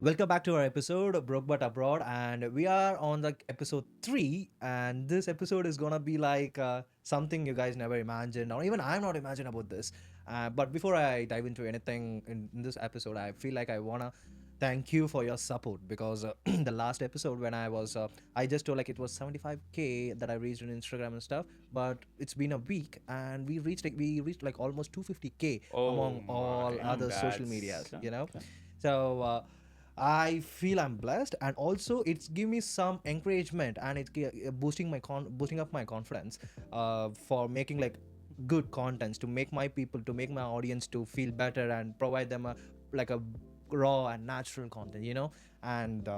Welcome back to our episode, Broke But Abroad, and we are on the episode 3. And this episode is gonna be like something you guys never imagined, or even I'm not imagined about this. But before I dive into anything in this episode, I feel like I wanna thank you for your support because the last episode when I just told like it was 75k that I reached on Instagram and stuff, but it's been a week and we reached like almost 250k Oh among all my, other social that's medias, Okay, you know. okay. So I feel I'm blessed, and also it's give me some encouragement, and it's boosting up my confidence for making like good contents to make my people, to make my audience to feel better and provide them a raw and natural content, and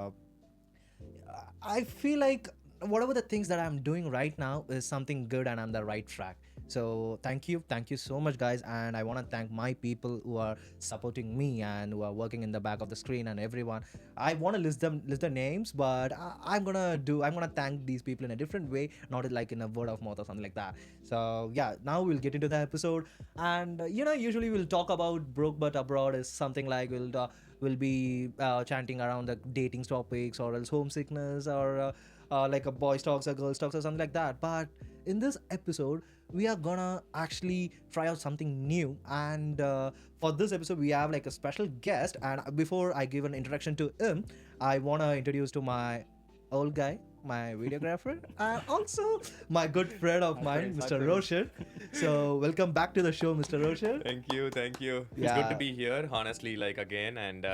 I feel like whatever the things that I'm doing right now is something good and I'm the right track. So thank you so much, guys, and I want to thank my people who are supporting me and who are working in the back of the screen and everyone. I want to list their names, but I'm gonna thank these people in a different way, not like in a word of mouth or something like that. So yeah, now we'll get into the episode, and usually we'll talk about broke but abroad is something like we'll be chanting around the dating topics or else homesickness or like a boys talks or girls talks or something like that. But in this episode, we are gonna actually try out something new. And for this episode, we have like a special guest. And before I give an introduction to him, I wanna introduce to my old guy, my videographer, and also my good friend of mine, praise, high Mr. praise. Roshan. So welcome back to the show, Mr. Roshan. Thank you, thank you. It's Yeah. good to be here, honestly, like again, and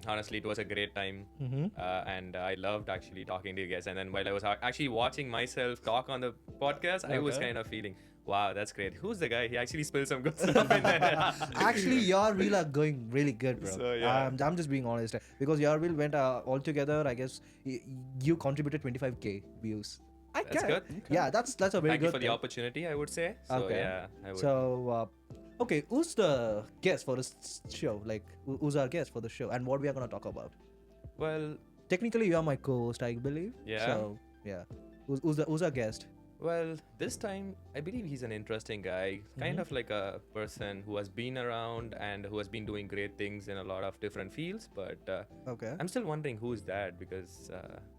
honestly, it was a great time, and I loved actually talking to you guys. And then while I was actually watching myself talk on the podcast, I was Okay. kind of feeling, wow, that's great. Who's the guy? He actually spilled some good stuff in there. Actually, your reel are going really good, bro. So, yeah. I'm just being honest because your reel went all together. I guess you contributed 25k views. I That's can. good. Yeah, that's a very Thank you good for the thing. opportunity, I would say. So Okay. yeah, I would. So, okay, who's the guest for this show? Like, who's our guest for the show, and what we are gonna talk about? well, Technically, you are my co-host, I believe. Yeah. So, yeah, who's our guest? Well, this time I believe he's an interesting guy, kind of like a person who has been around and who has been doing great things in a lot of different fields. But Okay. I'm still wondering who's that because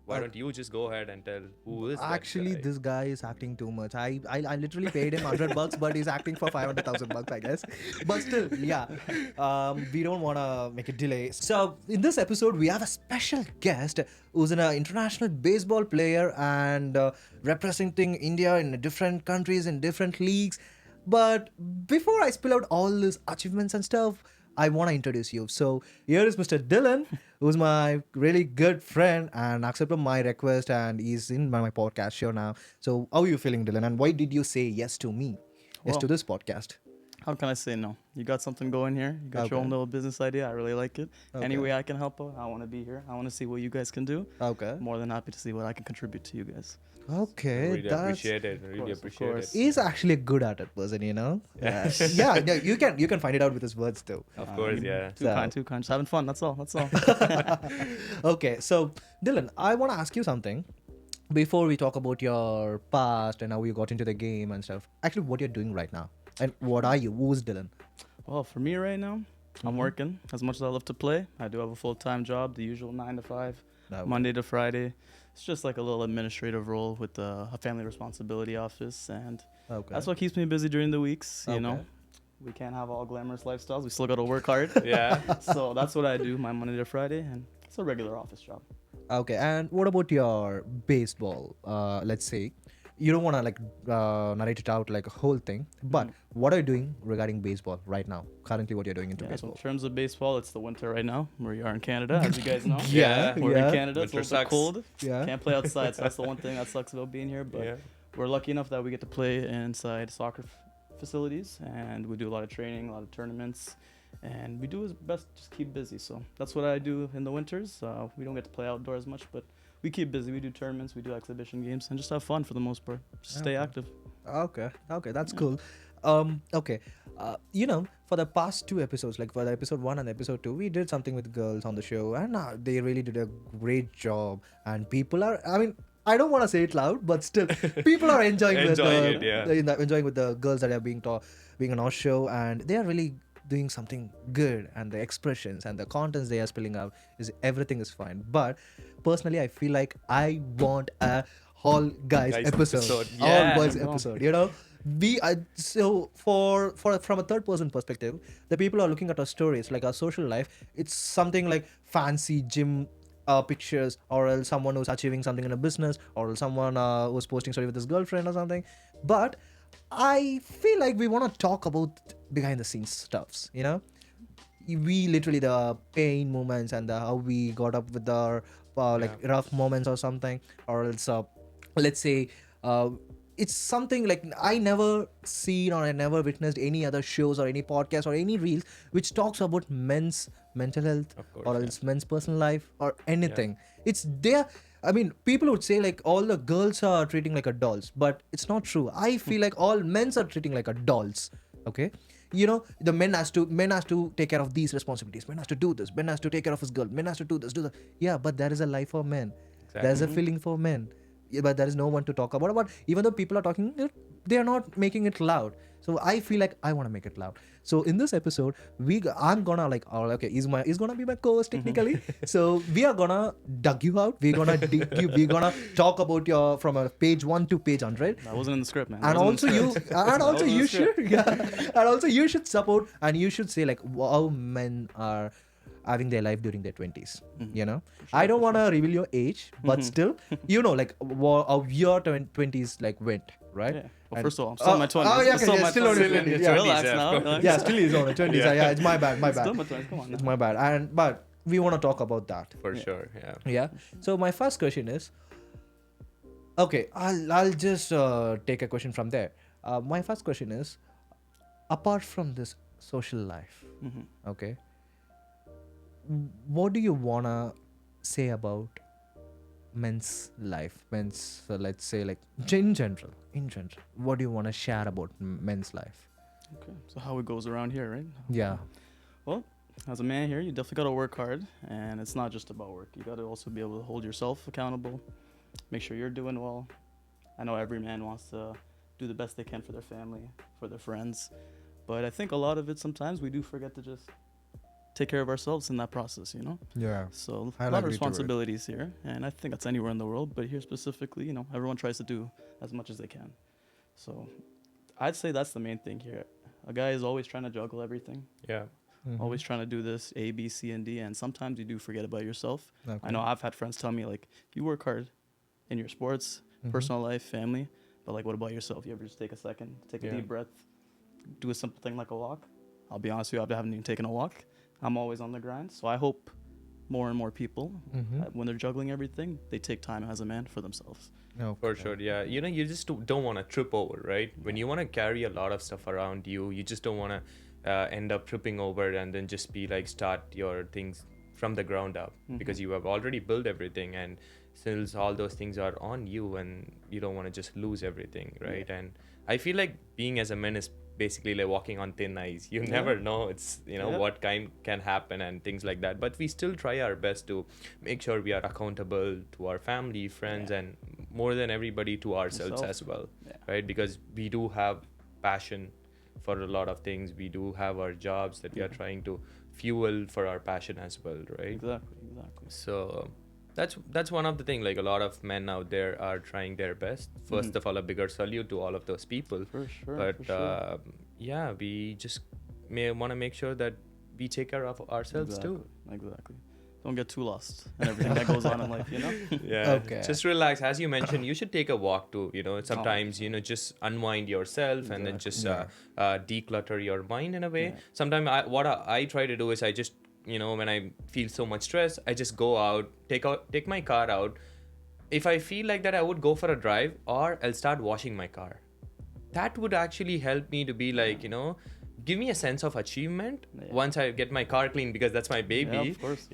why don't you just go ahead and tell who is Actually, that guy? this guy is acting too much. I literally paid him $100, but he's acting for $500,000, I guess. But still, yeah, we don't want to make a delay. So in this episode, we have a special guest who's an international baseball player and representing India in different countries in different leagues. But before I spill out all his achievements and stuff, I want to introduce you. So here is Mr. Dylan, who's my really good friend and accepted my request, and he's in my podcast show now. So how are you feeling, Dylan? And why did you say yes to me? Yes Well, to this podcast. How can I say no? You got something going here. You got your Okay. own little business idea. I really like it. Okay. Any way I can help out, I want to be here. I want to see what you guys can do. Okay. More than happy to see what I can contribute to you guys. Okay. Really That's appreciate it. Really course, of appreciate course. it. he's actually a good at it person, yeah. Yeah, no, you can find it out with his words too. Of course, yeah. Too So- kind, too kind. Just having fun. That's all. That's all. Okay, so Dylan, I want to ask you something before we talk about your past and how you got into the game and stuff. Actually, what you're doing right now, and what are you? Who's Dylan? Well, for me right now, Mm-hmm. I'm working as much as I love to play. I do have a full-time job, the usual 9 to 5, No. Monday to Friday. It's just like a little administrative role with a family responsibility office, and Okay. that's what keeps me busy during the weeks. You know, Okay. we can't have all glamorous lifestyles. We still got to work hard. Yeah. So that's what I do, my Monday to Friday, and it's a regular office job. Okay, and what about your baseball? Let's say you don't want to like narrate it out like a whole thing, but what are you doing regarding baseball right now? Currently, what you're doing into Yeah, so in baseball? terms of baseball, it's the winter right now. We are in Canada, as you guys know. Yeah, We're yeah. in Canada. It's a Winter little bit sucks. cold. Yeah. Can't play outside, so that's the one thing that sucks about being here. But Yeah. we're lucky enough that we get to play inside soccer facilities, and we do a lot of training, a lot of tournaments, and we do our best to just keep busy. So that's what I do in the winters. We don't get to play outdoors much, but we keep busy. We do tournaments, we do exhibition games, and just have fun for the most part. Just stay Okay. active. Okay, that's cool. Okay, for the past 2 episodes, like for the episode 1 and episode 2, we did something with girls on the show, and they really did a great job. And people are, I mean, I don't want to say it loud, but still, people are enjoying Enjoying with it, yeah. enjoying with the girls that are being on our show, and they are really doing something good, and the expressions and the contents they are spilling out is everything is fine. But personally, I feel like I want a all guys Guys episode, episode, all yeah. boys There you go. episode. You know, we so for from a third person perspective, the people are looking at our stories, like our social life. It's something like fancy gym pictures, or else someone who's achieving something in a business, or else someone who's posting story with his girlfriend or something. But I feel like we want to talk about behind the scenes stuffs, you know. We literally the pain moments and the how we got up with our like rough moments or something, or else let's say it's something like I never seen or I never witnessed any other shows or any podcast or any reels which talks about men's mental health, Of course, or yeah. else men's personal life or anything. It's there. I mean, people would say like all the girls are treating like a dolls, but it's not true. I feel like all men's are treating like a dolls. Okay, you know, the men has to take care of these responsibilities. Men has to do this. Men has to take care of his girl. Men has to do this, do that. Yeah, but there is a life for men. There's a feeling for men. Yeah, but there is no one to talk about. But even though people are talking, they are not making it loud. So I feel like I want to make it loud. So in this episode, I'm gonna like, oh, okay, he's gonna be my co-host technically. So we are gonna dug you out. We're gonna dig you. We're gonna talk about your from a page 1 to page 100. That wasn't in the script, man. And That wasn't in also the script. and also wasn't in you the should, script. yeah, and also you should support, and you should say like how men are having their life during their 20s. You know, I don't want to reveal your age, but still, you know, like how your 20s like went, right? Yeah. Well, And- first of all, I'm still in my 20s. oh, yeah, I'm still in yeah, my still on your 20s. 20s, yeah. Relax 20s, now. of course. Yeah, still is on the 20s. Yeah, it's my bad, Still in my 20s. Come on now. it's my bad. And but we want to talk about that. For sure, yeah. Yeah. So my first question is, okay, I'll just take a question from there. My first question is, apart from this social life, okay, what do you wanna say about men's life, men's let's say like in general, what do you wanna share about men's life? Okay. So how it goes around here, right? Yeah. Well, as a man here, you definitely got to work hard, and it's not just about work. You got to also be able to hold yourself accountable, make sure you're doing well. I know every man wants to do the best they can for their family, for their friends, but I think a lot of it sometimes we do forget to just take care of ourselves in that process, you know? Yeah. So I'll a lot of agree to it. responsibilities here, and I think that's anywhere in the world, but here specifically, you know, everyone tries to do as much as they can. So I'd say that's the main thing here. A guy is always trying to juggle everything, Yeah. always trying to do this A, B, C, and D, and sometimes you do forget about yourself. Okay. I know I've had friends tell me, like, you work hard in your sports, personal life, family, but, like, what about yourself? You ever just take a second, take a Yeah. deep breath, do a simple thing like a walk? I'll be honest with you, I haven't even taken a walk. I'm always on the grind, so I hope more and more people, when they're juggling everything, they take time as a man for themselves. No. For sure, yeah. You know, you just don't want to trip over, right? When you want to carry a lot of stuff around you, you just don't want to end up tripping over and then just be like start your things from the ground up because you have already built everything, and since all those things are on you, and you don't want to just lose everything, right? And I feel like being as a man is basically like walking on thin ice. You never know, it's what kind can happen and things like that, but we still try our best to make sure we are accountable to our family, friends, and more than everybody to ourselves as well, right? Because we do have passion for a lot of things. We do have our jobs that we are trying to fuel for our passion as well, right? Exactly. So that's one of the things, like a lot of men out there are trying their best. First of all, a bigger salute to all of those people. For sure. But for sure. yeah, we just may want to make sure that we take care of ourselves too. Exactly. Don't get too lost in everything that goes on in life, you know? Yeah. Okay. Just relax. As you mentioned, you should take a walk too. Sometimes, just unwind yourself and then just declutter your mind in a way. Yeah. Sometimes what I try to do is I just, when I feel so much stress, I just go out, take my car out. If I feel like that, I would go for a drive or I'll start washing my car. That would actually help me to be like, give me a sense of achievement once I get my car clean, because that's my baby. Yeah, of course.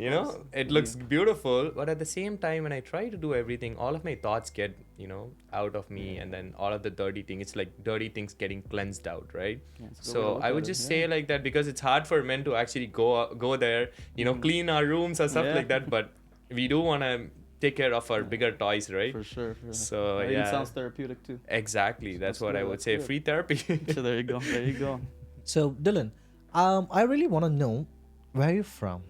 It looks beautiful, but at the same time, when I try to do everything, all of my thoughts get, out of me, and then all of the dirty things, it's like dirty things getting cleansed out, right? Yeah, it's a good way to So look I at would it, just yeah. say like that, because it's hard for men to actually go there, clean our rooms or stuff Yeah. like that, but we do want to take care of our bigger toys, right? For sure. So It yeah, sounds therapeutic too. exactly. That's what good, I would that's say. good. Free therapy. So there you go. So Dylan, I really want to know where you're from,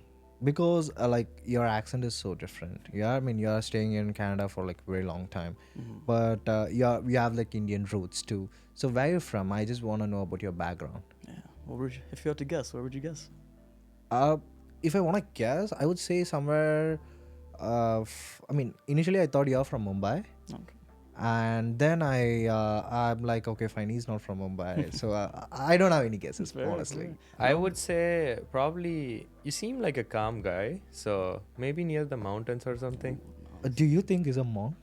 because like your accent is so different. Yeah, I mean you're staying in Canada for like very long time, but you have like Indian roots too. So where you're from? I just want to know about your background. Yeah. If you had to guess, where would you guess? Uh, if I want to guess, I would say somewhere. I mean, initially I thought you're from Mumbai, Okay. and then I'm like, okay, fine, he's not from Mumbai, so I don't have any guesses, Fair, honestly. fair. I would say probably you seem like a calm guy, so maybe near the mountains or something. Do you think he's a monk?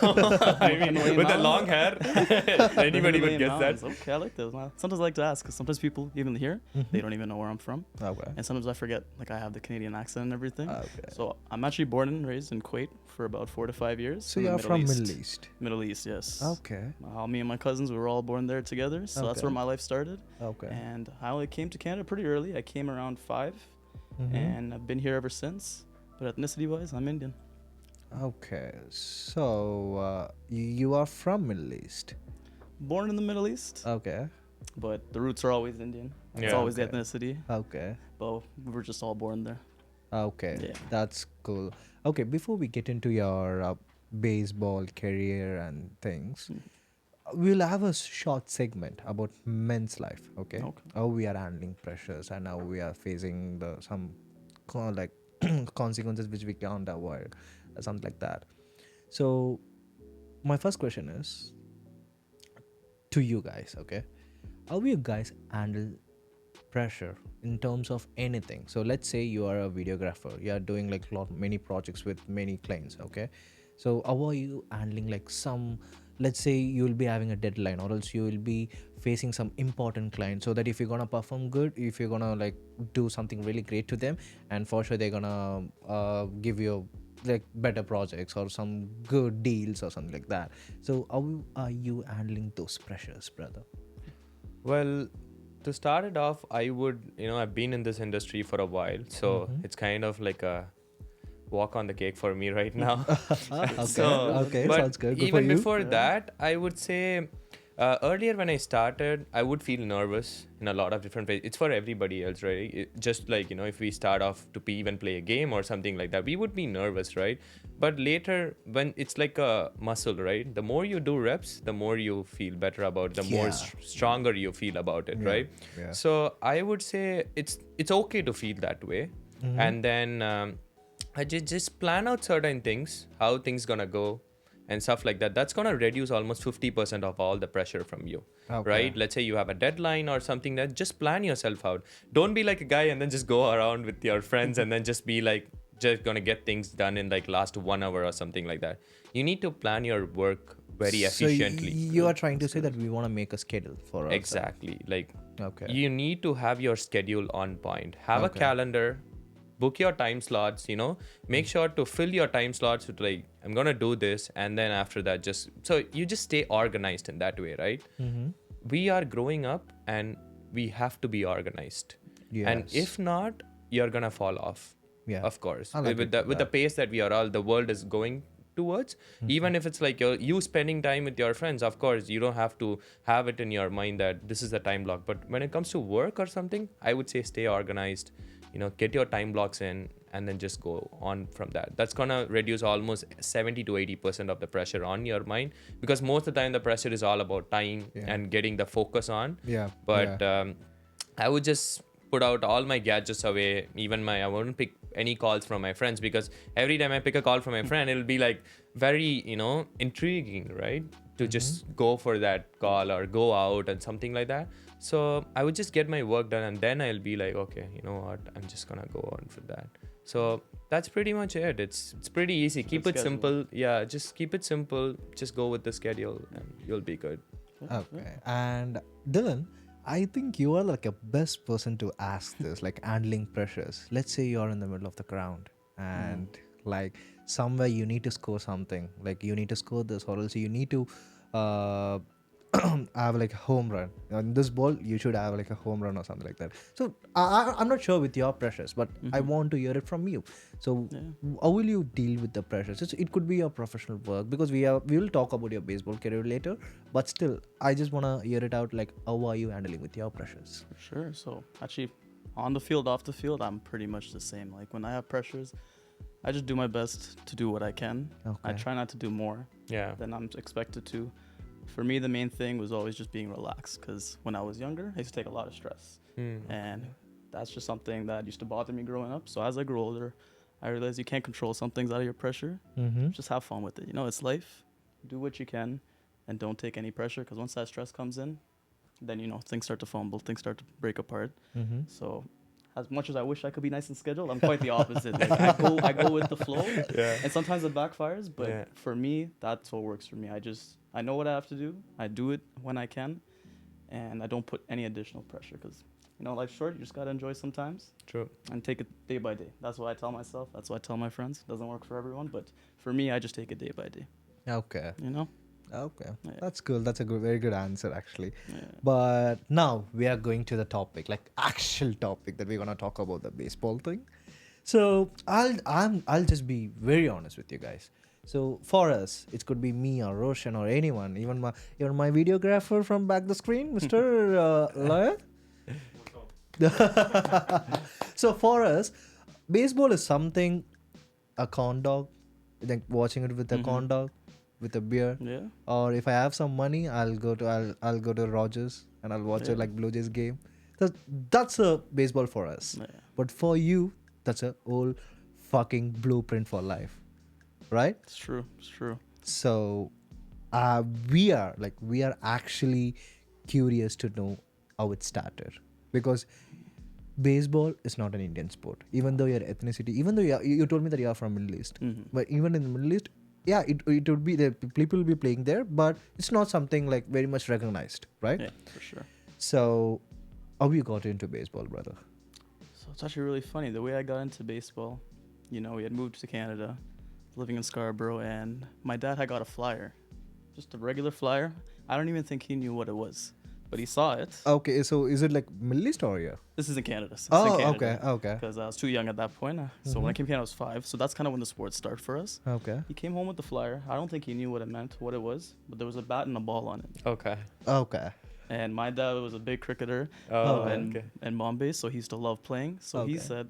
I mean, Himalayan with the mountains? long hair, The anybody would Himalayan guess mountains. that. Okay, I like those. Sometimes I like to ask because sometimes people, even here, they don't even know where I'm from. Okay. And sometimes I forget, like I have the Canadian accent and everything. Okay. So I'm actually born and raised in Kuwait for about 4 to 5 years. So in the you're from Middle East. Middle East, yes. Okay. Me and my cousins, we were all born there together. So that's Okay. where my life started. Okay. And I only came to Canada pretty early. I came around 5, Mhm. and I've been here ever since. But ethnicity-wise, I'm Indian. Okay. So you are from Middle East. Born in the Middle East, Okay. but the roots are always Indian. It's Yeah. always Okay. the ethnicity. Okay. But we're just all born there. Okay. Yeah. That's cool. Okay. Before we get into your baseball career and things, we'll have a short segment about men's life. Okay. Okay. How we are handling pressures and how we are facing the some like consequences which we can't avoid, or something like that. So my first question is to you guys. Okay, how you guys handle pressure in terms of anything? So let's say you are a videographer, you are doing like many projects with many clients. Okay, so how are you handling like some, let's say you'll be having a deadline, or else you will be facing some important client, so that if you're gonna perform good, if you're gonna like do something really great to them, and for sure they're gonna give you like better projects or some good deals or something like that. So how are you handling those pressures, brother? Well, to start it off, I would, I've been in this industry for a while, so it's kind of like a walk on the cake for me right now. Okay. So, Okay, but sounds good. Good even for you. before that, I would say earlier when I started, I would feel nervous in a lot of different ways. It's for everybody else, right? Just like, if we start off to even play a game or something like that, we would be nervous, right? But later, when it's like a muscle, right? The more you do reps, the more you feel better about it, the more Yeah. stronger you feel about it, Yeah, right? yeah. So I would say it's okay to feel that way. And then I just plan out certain things, how things gonna go and stuff like that. That's gonna reduce almost 50% of all the pressure from you. Okay. Right? Let's say you have a deadline or something, that just plan yourself out. Don't be like a guy and then just go around with your friends and then just be like just gonna get things done in like last 1 hour or something like that. You need to plan your work very efficiently. So you are trying to say that we want to make a schedule for ourselves. Exactly. Like Okay. you need to have your schedule on point. Have a Okay. calendar, book your time slots, make sure to fill your time slots with like, I'm gonna do this, and then after that so you just stay organized in that way, right? We are growing up and we have to be organized. And Yes. if not, you're gonna fall off. Yeah. Of course. I like With it, the that. pace that the world is going towards, even if it's like you spending time with your friends, of course you don't have to have it in your mind that this is the time block. But when it comes to work or something, I would say stay organized, get your time blocks in, and then just go on from that. That's gonna reduce almost 70 to 80% of the pressure on your mind, because most of the time the pressure is all about time and getting the focus on. Yeah. But I would just put out all my gadgets away. Even I wouldn't pick any calls from my friends, because every time I pick a call from my friend, it'll be like very, intriguing, right? To just go for that call or go out and something like that. So I would just get my work done, and then I'll be like, okay, you know what? I'm just gonna go on for that. So that's pretty much it. It's pretty easy. Keep it schedule. simple. Yeah, just keep it simple. Just go with the schedule, and you'll be good. Okay. And Dylan, I think you are like a best person to ask this, like handling pressures. Let's say you're in the middle of the ground and like somewhere you need to score something, like you need to score this, or else you need to have like a home run on this ball, you should have like a home run or something like that. So I'm not sure with your pressures, but I want to hear it from you. So how will you deal with the pressures? It could be your professional work, because we will talk about your baseball career later, but still I just want to hear it out, like how are you handling with your pressures? For sure. So actually, on the field, off the field, I'm pretty much the same. Like when I have pressures, I just do my best to do what I can. I try not to do more Yeah. than I'm expected to. For me, the main thing was always just being relaxed, because when I was younger, I used to take a lot of stress. And that's just something that used to bother me growing up. So as I grew older, I realized you can't control some things out of your pressure. Just have fun with it. You know, it's life. Do what you can and don't take any pressure, because once that stress comes in, then, you know, things start to fumble, things start to break apart. So as much as I wish I could be nice and scheduled, I'm quite the opposite. Like I go with the flow, and sometimes it backfires. But for me, that's what works for me. I know what I have to do. I do it when I can, and I don't put any additional pressure, because, you know, life's short. You just gotta enjoy sometimes. True. And take it day by day. That's what I tell myself. That's what I tell my friends. Doesn't work for everyone, but for me, I just take it day by day. Okay. You know. Okay, Yeah. that's cool. That's a very good answer, actually. Yeah. But now we are going to the topic, like actual topic that we're gonna talk about, the baseball thing. So I'll just be very honest with you guys. So for us, it could be me or Roshan or anyone, even my videographer from back the screen, Mr. Lawyer. So for us, baseball is something, a corn dog, like watching it with a corn dog, with a beer, Yeah. or if I have some money, I'll go to Rogers and I'll watch a like Blue Jays game. That's a baseball for us. Yeah. But for you, that's a whole fucking blueprint for life, right? It's true. It's true. So we are actually curious to know how it started, because baseball is not an Indian sport. Even though your ethnicity, even though you told me that you are from Middle East, but even in the Middle East, yeah, it would be the people will be playing there, but it's not something like very much recognized, right? Yeah, for sure. So how you got into baseball, brother? So it's actually really funny. The way I got into baseball, you know, we had moved to Canada, living in Scarborough, and my dad had got a flyer, just a regular flyer. I don't even think he knew what it was, but he saw it. Okay, so is it like Middle East or yeah? This is in Canada. So Okay. Because I was too young at that point. So when I came to Canada, I was 5. So that's kind of when the sports start for us. Okay. He came home with the flyer. I don't think he knew what it meant, what it was, but there was a bat and a ball on it. Okay. Okay. And my dad was a big cricketer Okay. in Bombay, so he used to love playing. So he Okay. said,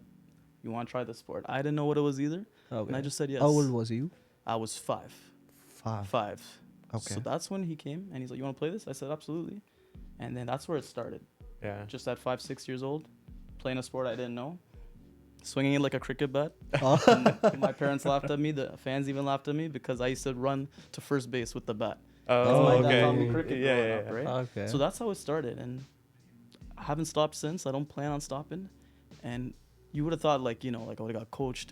"You want to try this sport?" I didn't know what it was either, Okay. and I just said yes. How old was you? I was 5. 5. Okay. So that's when he came, and he's like, "You want to play this?" I said, "Absolutely." And then that's where it started. Yeah. Just at 5, 6 years old, playing a sport I didn't know, swinging it like a cricket bat. Oh. And my parents laughed at me. The fans even laughed at me because I used to run to first base with the bat. Oh, My okay. dad taught me cricket Yeah, growing yeah, up, yeah. right? Okay. So that's how it started, and I haven't stopped since. I don't plan on stopping. And you would have thought, like, you know, like I would have got coached,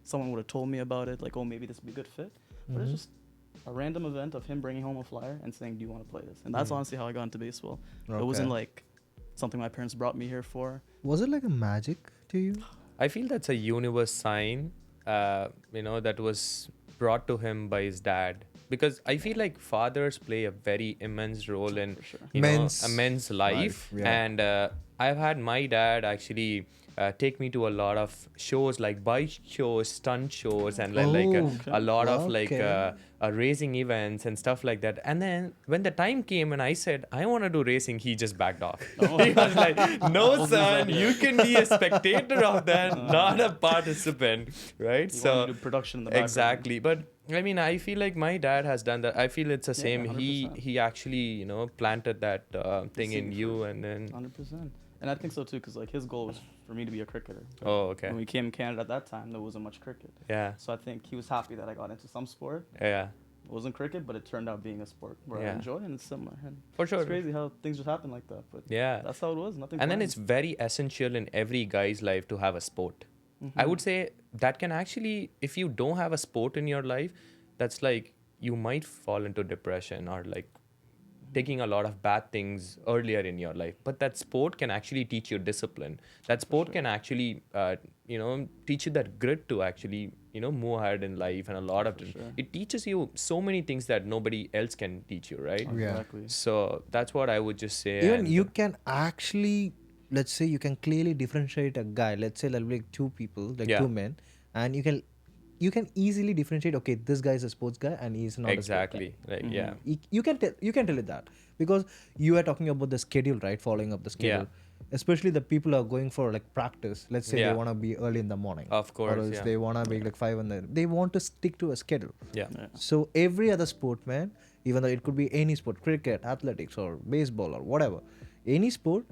someone would have told me about it, like, oh, maybe this would be a good fit. But it's just a random event of him bringing home a flyer and saying, "Do you want to play this?" And that's honestly how I got into baseball. Okay. It wasn't like something my parents brought me here for. Was it like a magic to you? I feel that's a universe sign, that was brought to him by his dad. Because I feel like fathers play a very immense role in For sure. a men's life. yeah. And I've had my dad actually take me to a lot of shows, like bike shows, stunt shows, and a lot of racing events and stuff like that. And then when the time came and I said, I want to do racing, he just backed off. He was like, no, son, you can be a spectator of that, not a participant, right? You want to do production in the background. Exactly. But I mean, I feel like my dad has done that. I feel it's the Yeah, same. 100%. He actually, planted that thing in seed you, and then 100%. And I think so too, because like his goal was for me to be a cricketer. oh, okay, When we came to Canada at that time, there wasn't much cricket. yeah, So I think he was happy that I got into some sport. yeah, It wasn't cricket, but it turned out being a sport where I Yeah. enjoy, and it's similar. And for sure. it's crazy how things just happen like that, but Yeah, that's how it was. Nothing. and then planned. it's very essential in every guy's life to have a sport. I would say that can actually, if you don't have a sport in your life, that's like you might fall into depression or like taking a lot of bad things earlier in your life. But that sport can actually teach you discipline. That sport can actually, teach you that grit to actually, move ahead in life, and a lot of sure. it teaches you so many things that nobody else can teach you, right? Yeah. Exactly. So that's what I would just say. Even and you can actually, let's say you can clearly differentiate a guy. Let's say like two people, like Yeah. two men, and you can easily differentiate. Okay, this guy is a sports guy and he's not exactly, a sports like yeah, guy. You can tell it that, because you are talking about the schedule, right? Following up the schedule, especially the people who are going for like practice. Let's say they Yeah. want to be early in the morning, of or course, else yeah, they want to be like 5 and then they want to stick to a schedule. yeah, Yeah. So every other sport, man, even though it could be any sport, cricket, athletics, or baseball, or whatever, any sport,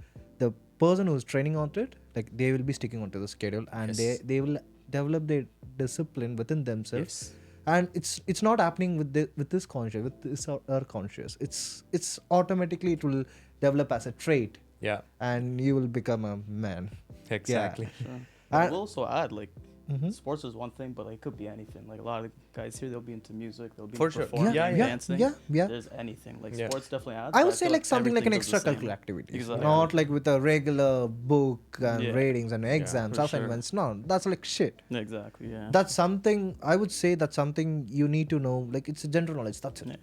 the person who's training on it, like they will be sticking onto the schedule, and Yes. they will develop their discipline within themselves. yes, And it's not happening with this conscious, with this our conscious. It's automatically it will develop as a trait, yeah, and you will become a man. exactly. Sure. I- I will also add, like, Mhm. sports is one thing, but like, it could be anything. Like, a lot of guys here, they'll be into music, they'll be For into sure. performing, Yeah, yeah. dancing. yeah. There's anything. Like, Yeah. sports definitely adds. I but would say feel like something like an everything does the extracurricular same. activity, Exactly. not like with a regular book and Yeah. ratings and exams, for sure. assignments. No, that's like shit. Exactly, yeah. That's something I would say. That's something you need to know. Like it's a general knowledge. That's it. Yeah.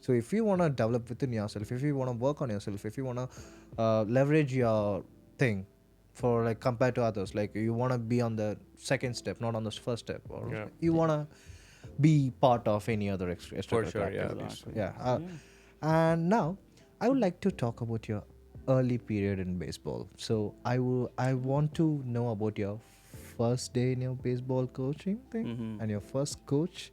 So if you want to develop within yourself, if you want to work on yourself, if you want to leverage your thing for like compared to others, like you want to be on the second step, not on the first step, or Yeah. you want to be part of any other extra sure, yeah. activities. Exactly. Yeah. So, And now I would like to talk about your early period in baseball. So I want to know about your first day in your baseball coaching thing Mhm. and your first coach,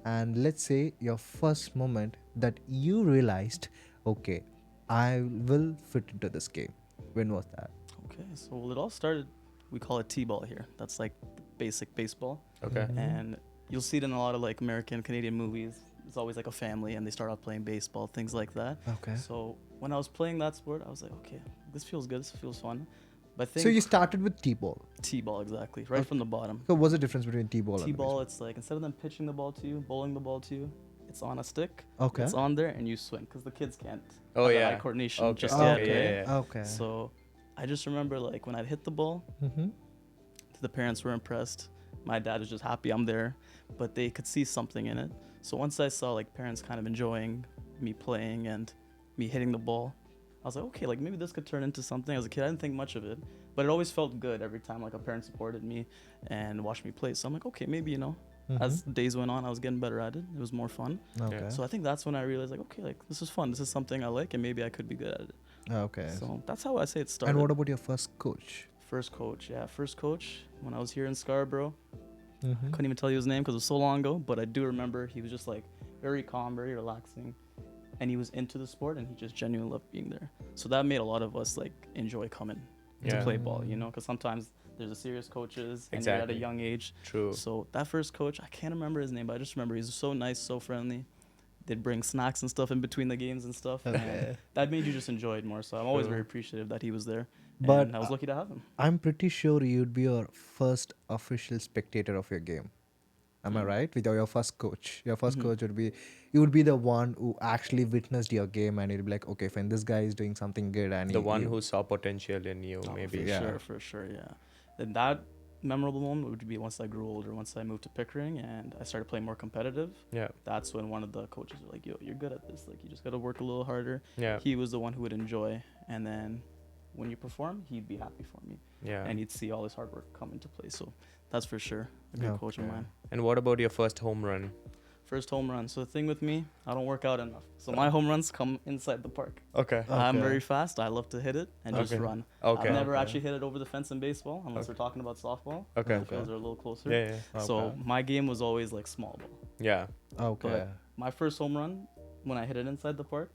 and let's say your first moment that you realized, okay, I will fit into this game. When was that? Okay, so it all started, we call it T-ball here. That's like the basic baseball. Okay. Mhm. And you'll see it in a lot of like American, Canadian movies. It's always like a family and they start off playing baseball, things like that. Okay. So when I was playing that sport, I was like, okay, this feels good, this feels fun. But I think So you started with T-ball. T-ball, exactly, right Okay. from the bottom. So what's the difference between T-ball and T-ball, it's like instead of them pitching the ball to you, bowling the ball to you, it's on a stick. Okay. It's on there and you swing because the kids can't. Oh, have that yeah. eye coordination Okay. just Okay. yet. Yeah, right? yeah, yeah. Okay. So I just remember like when I'd hit the ball, Mm-hmm. the parents were impressed. My dad was just happy I'm there, but they could see something in it. So once I saw like parents kind of enjoying me playing and me hitting the ball, I was like, okay, like maybe this could turn into something. As a kid, I didn't think much of it, but it always felt good every time like a parent supported me and watched me play. So I'm like, okay, maybe, you know, as days went on, I was getting better at it. It was more fun. Okay. So I think that's when I realized like, okay, like this is fun. This is something I like and maybe I could be good at it. Okay. So that's how I say it started. And what about your first coach? First coach, yeah, first coach when I was here in Scarborough. Mm-hmm. Couldn't even tell you his name because it was so long ago, but I do remember he was just like very calm, very relaxing, and he was into the sport and he just genuinely loved being there. So that made a lot of us like enjoy coming to Yeah. play ball, you know, because sometimes there's a serious coaches and you're at a Exactly. young age. True. So that first coach, I can't remember his name, but I just remember he's so nice, so friendly. They'd bring snacks and stuff in between the games and stuff. Okay. And that made you just enjoy it more. So I'm always True. very appreciative that he was there. But And I was lucky to have him. I'm pretty sure you'd be your first official spectator of your game. Am I Mm. right? With your first coach. Your 1st Mhm. coach would be, you would be the one who actually witnessed your game, and you'd be like, okay, fine, this guy is doing something good, and The one who saw potential in you, Oh, maybe. For sure, yeah. And that memorable moment would be once I grew older, once I moved to Pickering and I started playing more competitive. Yeah. That's when one of the coaches were like, yo, you're good at this. Like, you just got to work a little harder. Yeah. He was the one who would enjoy. And then when you perform, he'd be happy for me. Yeah. And he'd see all his hard work come into play. So that's for sure a good coach of Okay. mine. And what about your first home run? First home run. So the thing with me, I don't work out enough. So my home runs come inside the park. Okay. I'm Okay. very fast. I love to hit it and just Okay. run. Okay. I've never Okay. actually hit it over the fence in baseball unless Okay. we're talking about softball. Okay. The fields are a little closer. Yeah, yeah. So Okay. my game was always like small ball. Yeah. Okay. My first home run, when I hit it inside the park,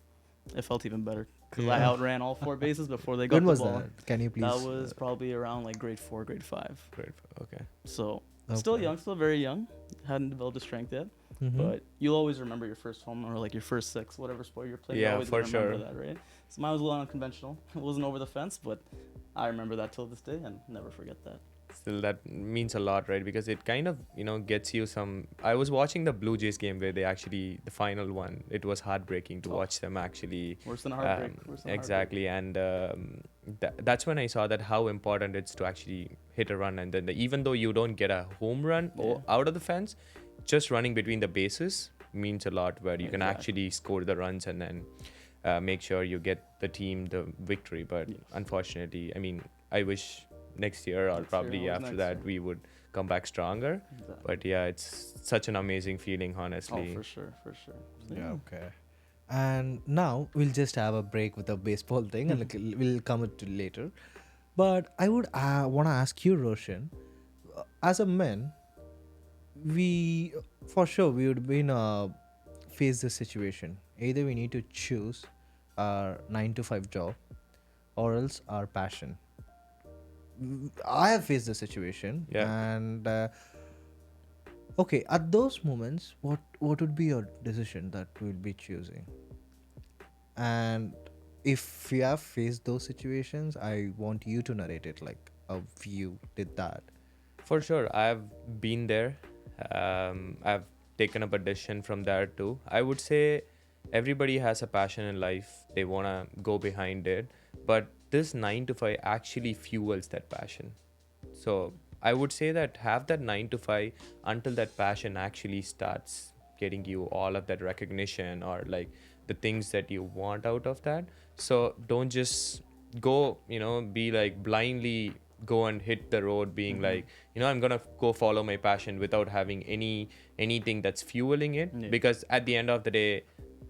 it felt even better because I Yeah. outran all 4 bases before they got When the was ball. that? Can you please? That was probably around like grade 4, grade 5. Great. Okay. So still Okay. young, still very young. Hadn't developed the strength yet. Mhm. But you'll always remember your first home or like your first 6, whatever sport you're playing. Yeah, you're always for gonna remember sure. that, right? So mine was a little unconventional. It wasn't over the fence, but I remember that till this day and never forget that. Still, that means a lot, right? Because it kind of, gets you some. I was watching the Blue Jays game where they actually, the final one, it was heartbreaking to Oh. watch them actually. Worse than a heartbreak. Um, Worse than a exactly. And that's when I saw that how important it's to actually hit a run, and then even though you don't get a home run out of the fence, just running between the bases means a lot, where you can actually score the runs and then make sure you get the team the victory. But unfortunately, I mean, I wish next year or probably after that we would come back stronger. But yeah, it's such an amazing feeling, honestly. Oh, for sure. Yeah, okay. And now we'll just have a break with the baseball thing, and we'll come to later. But I would want to ask you, Roshan, as a man, we for sure we would be in a face this situation. Either we need to choose our 9 to 5 job, or else our passion. I have faced the situation, and okay, at those moments, what would be your decision that we'll be choosing? And if you have faced those situations, I want you to narrate it like how you did that. For sure, I've been there. I've taken up a decision from there too. I would say everybody has a passion in life. They want to go behind it. But this 9 to 5 actually fuels that passion. So I would say that have that 9 to 5 until that passion actually starts getting you all of that recognition or like the things that you want out of that. So don't just go, be like blindly go and hit the road being like, I'm gonna go follow my passion without having anything that's fueling it, because at the end of the day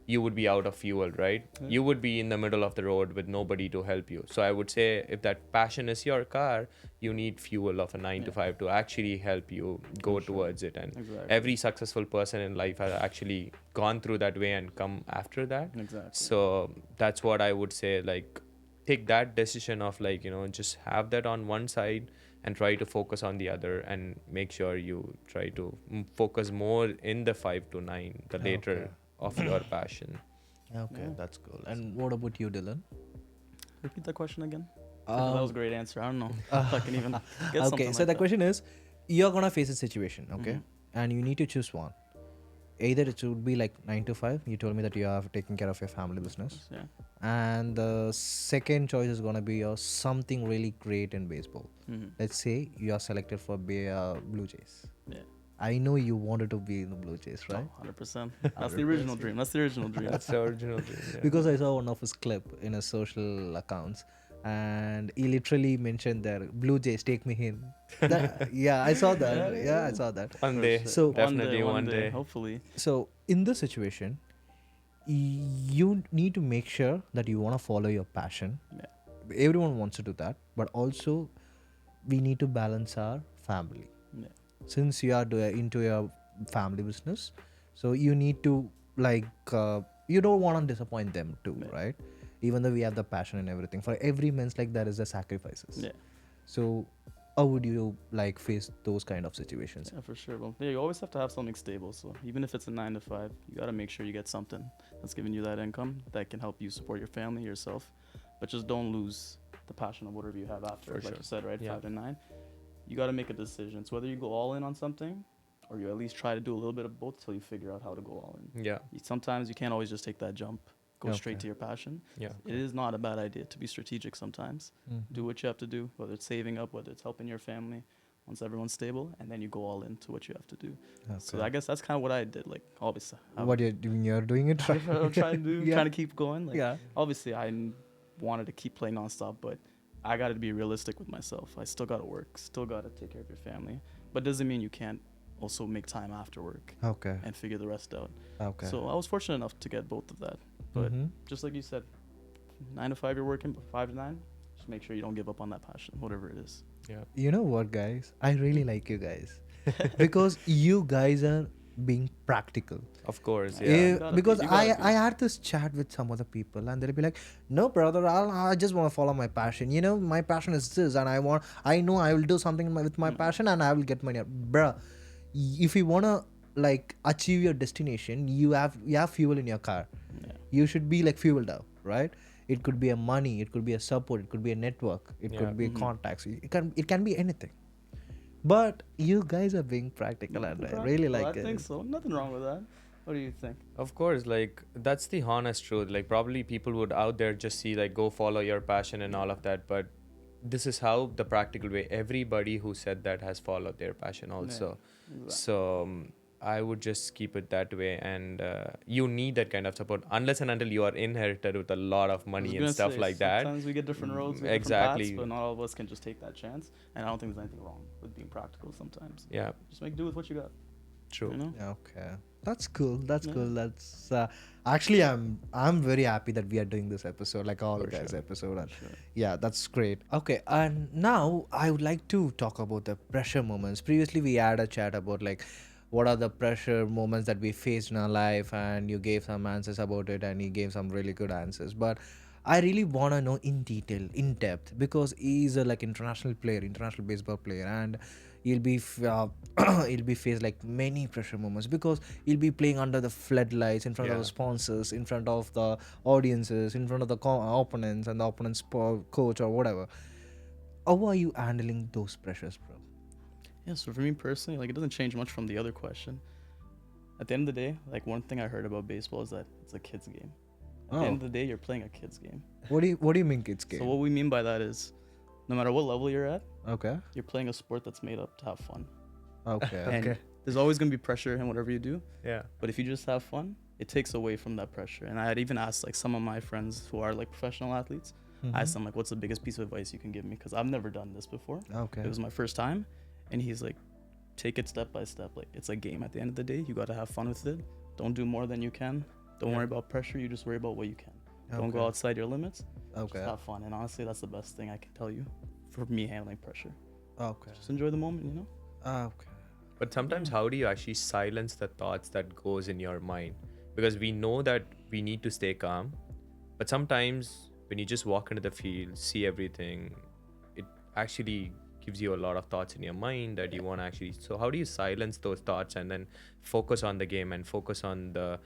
you would be out of fuel, right? You would be in the middle of the road with nobody to help you. So I would say if that passion is your car, you need fuel of a 9 to 5 to actually help you go towards it. And every successful person in life has actually gone through that way and come after that. So that's what I would say, like take that decision of like, just have that on one side and try to focus on the other, and make sure you try to focus more in the 5 to 9, the later of your passion. Okay, that's cool. And what about you, Dylan? Repeat that question again. That was a great answer. I don't know if I can even get something Okay, so like the that. question is, you're gonna face a situation, okay, and you need to choose one. Either it would be like 9 to 5. You told me that you are taking care of your family business, and the second choice is gonna be something really great in baseball. Let's say you are selected for Blue Jays. I know you wanted to be in the Blue Jays, right? 100%. That's the original dream. That's the original dream. That's the original dream. Yeah. Because I saw one of his clip in his social accounts, and he literally mentioned there, Blue Jays, take me in. Yeah, I saw that. Yeah, I saw that. One day. So definitely one day. Hopefully. So in this situation, you need to make sure that you want to follow your passion. Everyone wants to do that, but also we need to balance our family. Since you are into your family business, so you need to like you don't want to disappoint them too, right? Even though we have the passion and everything, for every man's like there is the sacrifices. So how would you like face those kind of situations? Yeah, for sure. Well, you always have to have something stable. So even if it's a 9 to 5, you got to make sure you get something that's giving you that income that can help you support your family, yourself. But just don't lose the passion of whatever you have after. Like you said, right? 5 to 9. You got to make a decision. So whether you go all in on something, or you at least try to do a little bit of both till you figure out how to go all in. Sometimes you can't always just take that jump, go straight to your passion. It is not a bad idea to be strategic sometimes. Do what you have to do, whether it's saving up, whether it's helping your family, once everyone's stable, and then you go all into what you have to do. So I guess that's kind of what I did. Like, obviously. What you're doing, you're doing it right. I'm trying to keep going. Like, obviously, I wanted to keep playing nonstop, but I got to be realistic with myself. I still got to work, still got to take care of your family. But doesn't mean you can't also make time after work and figure the rest out. So I was fortunate enough to get both of that. But just like you said, 9 to 5 you're working, but 5 to 9, just make sure you don't give up on that passion, whatever it is. You know what, guys? I really like you guys because you guys are being practical. Of course, because I had this chat with some other people, and they'll be like, no brother, I just want to follow my passion, my passion is this, and I know I will do something with my passion and I will get money. Bruh, if you want to like achieve your destination, you have fuel in your car. You should be like fueled up, right? It could be a money, it could be a support, it could be a network, it could be contacts, it can be anything. But you guys are being practical, and I really like it. I think so. Nothing wrong with that. What do you think? Of course, like that's the honest truth. Like probably people would out there just see like go follow your passion and all of that, but this is how the practical way. Everybody who said that has followed their passion also. Exactly. So I would just keep it that way, and you need that kind of support unless and until you are inherited with a lot of I was money and gonna stuff say like that. sometimes we get different roads, we get different paths, Exactly. but not all of us can just take that chance. And I don't think there's anything wrong with being practical sometimes. Yeah, Just make do with what you got. true. You know? Okay, that's cool. That's Yeah. cool. That's actually I'm very happy that we are doing this episode, like all For guys sure. episode. And Sure. yeah, that's great. Okay, and now I would like to talk about the pressure moments. Previously, we had a chat about like what are the pressure moments that we faced in our life, and you gave some answers about it, and he gave some really good answers. But I really want to know in detail, in depth, because he's a like international player, international baseball player, and he'll be he'll be faced like many pressure moments because he'll be playing under the floodlights in front of Yeah. the sponsors, in front of the audiences, in front of the opponents and the opponent's coach or whatever. How are you handling those pressures, bro? Yeah, so for me personally, like it doesn't change much from the other question. At the end of the day, like one thing I heard about baseball is that it's a kid's game. At the end of the day, you're playing a kid's game. What do you mean kids game? So what we mean by that is no matter what level you're at, Okay. you're playing a sport that's made up to have fun. Okay. And there's always going to be pressure in whatever you do. Yeah. But if you just have fun, it takes away from that pressure. And I had even asked like some of my friends who are like professional athletes, I asked them like, what's the biggest piece of advice you can give me? Because I've never done this before. Okay. It was my first time. And he's like, take it step by step. Like it's a game at the end of the day. You got to have fun with it. Don't do more than you can. Don't Yeah. worry about pressure. You just worry about what you can. Don't go Okay. outside your limits. Okay. Just have fun. And honestly, that's the best thing I can tell you for me handling pressure. Okay. Just enjoy the moment, you know? Okay. But sometimes, how do you actually silence the thoughts that goes in your mind? Because we know that we need to stay calm, but sometimes when you just walk into the field, see everything, it actually gives you a lot of thoughts in your mind that you want to actually. So how do you silence those thoughts and then focus on the game and focus on the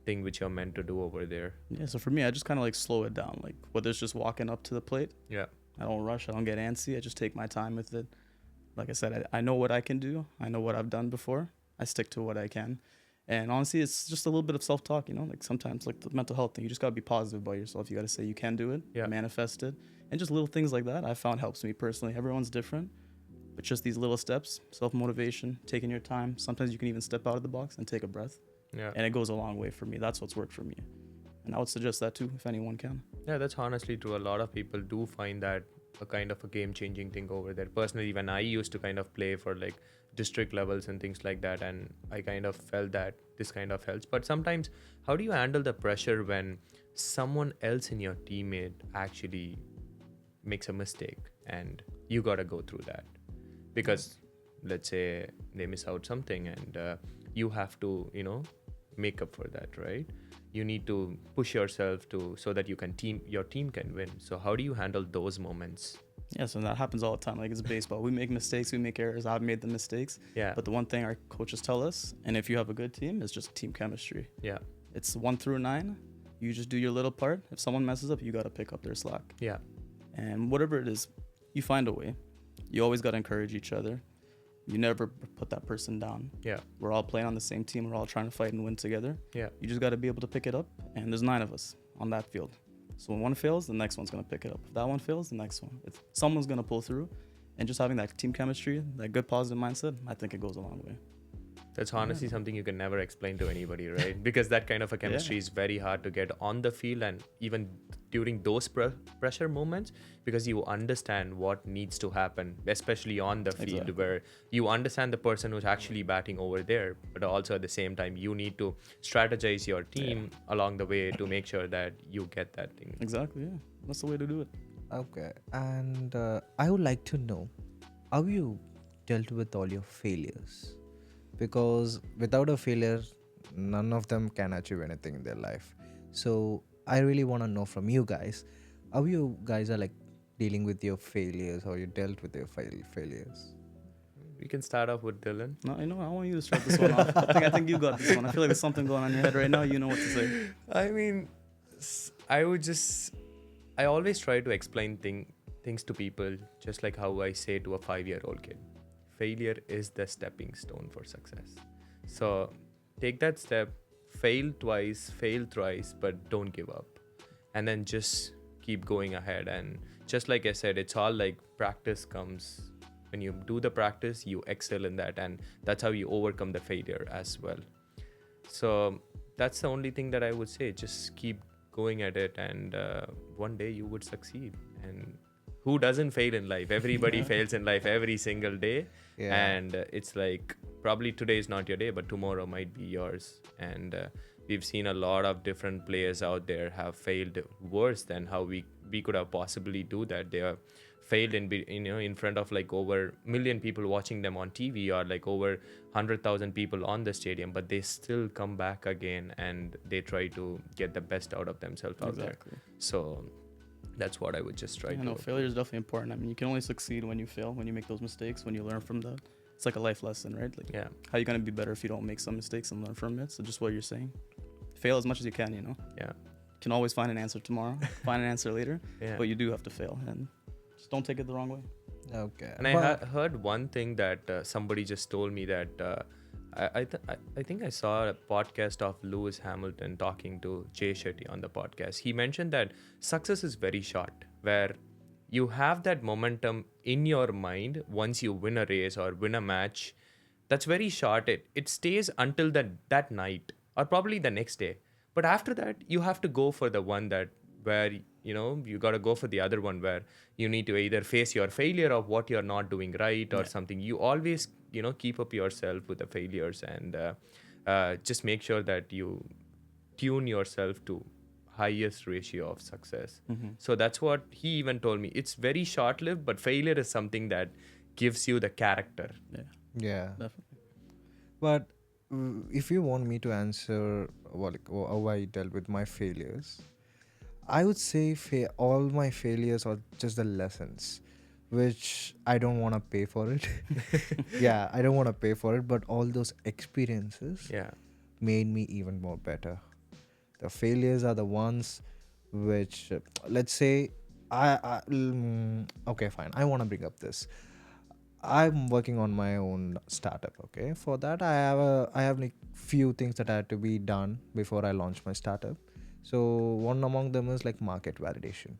thing which you're meant to do over there? Yeah, so for me, I just kind of like slow it down. Like whether it's just walking up to the plate, Yeah. I don't rush, I don't get antsy. I just take my time with it. Like I said, I know what I can do. I know what I've done before. I stick to what I can. And honestly, it's just a little bit of self-talk, you know? Like sometimes, like the mental health thing, you just got to be positive about yourself. You got to say you can do it, Yeah. manifest it. And just little things like that I found helps me personally. Everyone's different. But just these little steps, self-motivation, taking your time. Sometimes you can even step out of the box and take a breath. Yeah. And it goes a long way for me. That's what's worked for me. And I would suggest that too, if anyone can. Yeah, that's honestly true. A lot of people do find that a kind of a game changing thing over there. Personally, when I used to kind of play for like district levels and things like that, and I kind of felt that this kind of helps. But sometimes, how do you handle the pressure when someone else in your teammate actually makes a mistake and you got to go through that? Because let's say they miss out something and you have to, make up for that, right? You need to push yourself so that your team can win. So how do you handle those moments? Yeah, so that happens all the time. Like it's baseball. We make mistakes, we make errors. I've made the mistakes. Yeah. But the one thing our coaches tell us, and if you have a good team, is just team chemistry. Yeah. It's 1 through 9. You just do your little part. If someone messes up, you got to pick up their slack. Yeah. And whatever it is, you find a way. You always got to encourage each other. You never put that person down. Yeah. We're all playing on the same team. We're all trying to fight and win together. Yeah. You just got to be able to pick it up. And there's 9 of us on that field. So when one fails, the next one's going to pick it up. If that one fails, the next one. If someone's going to pull through. And just having that team chemistry, that good positive mindset, I think it goes a long way. That's honestly something you can never explain to anybody, right? Because that kind of a chemistry is very hard to get on the field and even during those pressure moments, because you understand what needs to happen, especially on the field. Exactly. Where you understand the person who's actually batting over there, but also at the same time, you need to strategize your team along the way to make sure that you get that thing. Exactly, yeah. That's the way to do it. Okay. And I would like to know how you dealt with all your failures. Because without a failure, none of them can achieve anything in their life. So I really want to know from you guys how you guys are like dealing with your failures, how you dealt with your failures. We can start off with Dylan. No, I want you to start this one off. I think you got this one. I feel like there's something going on in your head right now. You know what to say. I mean, I always try to explain things to people just like how I say to a 5-year-old kid. Failure is the stepping stone for success. So take that step, fail twice, fail thrice, but don't give up. And then just keep going ahead. And just like I said, it's all like practice comes. When you do the practice, you excel in that, and that's how you overcome the failure as well. So that's the only thing that I would say. Just keep going at it, and one day you would succeed. And who doesn't fail in life? Everybody fails in life every single day. Yeah. And it's like probably today is not your day, but tomorrow might be yours. And we've seen a lot of different players out there have failed worse than how we could have possibly do that. They have failed in front of like over million people watching them on TV, or like over 100,000 people on the stadium, but they still come back again and they try to get the best out of themselves out there. So that's what I would just try to. No, failure is definitely important. I mean, you can only succeed when you fail, when you make those mistakes, when you learn from that. It's like a life lesson, right? Like, Yeah. how you gonna be better if you don't make some mistakes and learn from it? So just what you're saying, fail as much as you can. Yeah. You can always find an answer tomorrow, find an answer later, Yeah. but you do have to fail, and just don't take it the wrong way. Okay. And I heard one thing that somebody just told me that I think I saw a podcast of Lewis Hamilton talking to Jay Shetty on the podcast. He mentioned that success is very short, where you have that momentum in your mind once you win a race or win a match. That's very short. It stays until that night or probably the next day. But after that, you have to go for the one that where you got to go for the other one where you need to either face your failure of what you're not doing right or something. You always keep up yourself with the failures, and just make sure that you tune yourself to highest ratio of success. So that's what he even told me. It's very short lived, but failure is something that gives you the character. Yeah. Definitely. But if you want me to answer how I dealt with my failures, I would say all my failures are just the lessons, which I don't want to pay for it. Yeah, I don't want to pay for it, but all those experiences Yeah. made me even more better. The failures are the ones which, let's say, okay, fine. I want to bring up this. I'm working on my own startup. Okay, for that I have like few things that had to be done before I launch my startup. So one among them is like market validation.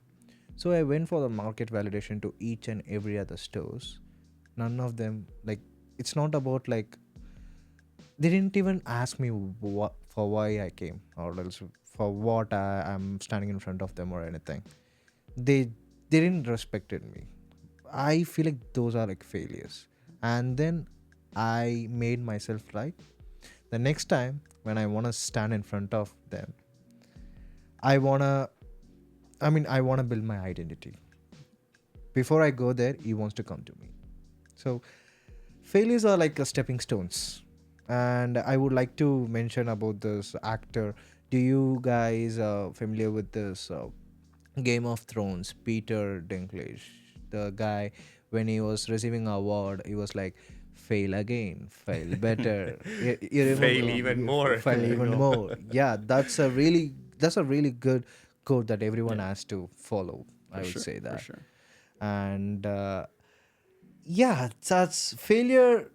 So I went for the market validation to each and every other stores. None of them, like, it's not about like, they didn't even ask me for why I came, or else for what I'm standing in front of them or anything. They didn't respected me. I feel like those are like failures. And then I made myself right. The next time when I want to stand in front of them, I want to build my identity. Before I go there, he wants to come to me. So failures are like stepping stones. And I would like to mention about this actor. Do you guys familiar with this Game of Thrones, Peter Dinklage? The guy, when he was receiving an award, he was like, fail again, fail better. You remember? Fail even more. Fail even more. Yeah, that's a really good quote that everyone has to follow. I would say that. For sure. And yeah, that's failure.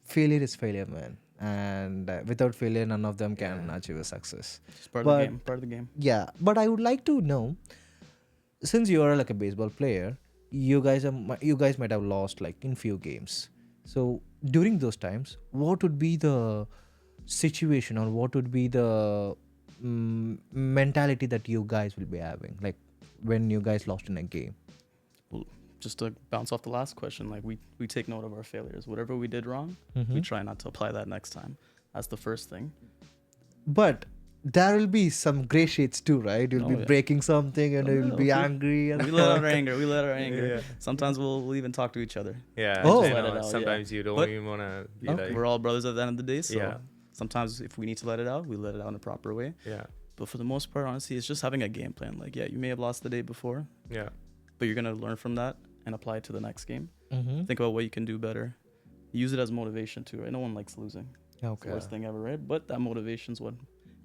Failure is failure, man. And without failure, none of them can achieve a success. It's part of the game. Part of the game. Yeah, but I would like to know, since you are like a baseball player, you guys might have lost like in few games. So during those times, what would be the situation, or what would be the mentality that you guys will be having, like when you guys lost in a game? Well, just to bounce off the last question, like we take note of our failures. Whatever we did wrong, we try not to apply that next time. That's the first thing. But there will be some gray shades too, right? You'll be breaking something and you'll be angry. And We let out our anger. Sometimes we'll even talk to each other. Yeah. Oh. I Let know. it out, Sometimes you don't But- even want to be Okay. like. We're all brothers at the end of the day. So Yeah. sometimes if we need to let it out, we let it out in a proper way. Yeah. But for the most part, honestly, it's just having a game plan. Like, yeah, you may have lost the day before, Yeah. but you're going to learn from that and apply it to the next game. Mm-hmm. Think about what you can do better. Use it as motivation too, right? No one likes losing. It's the Okay. worst thing ever, right? But that motivation's what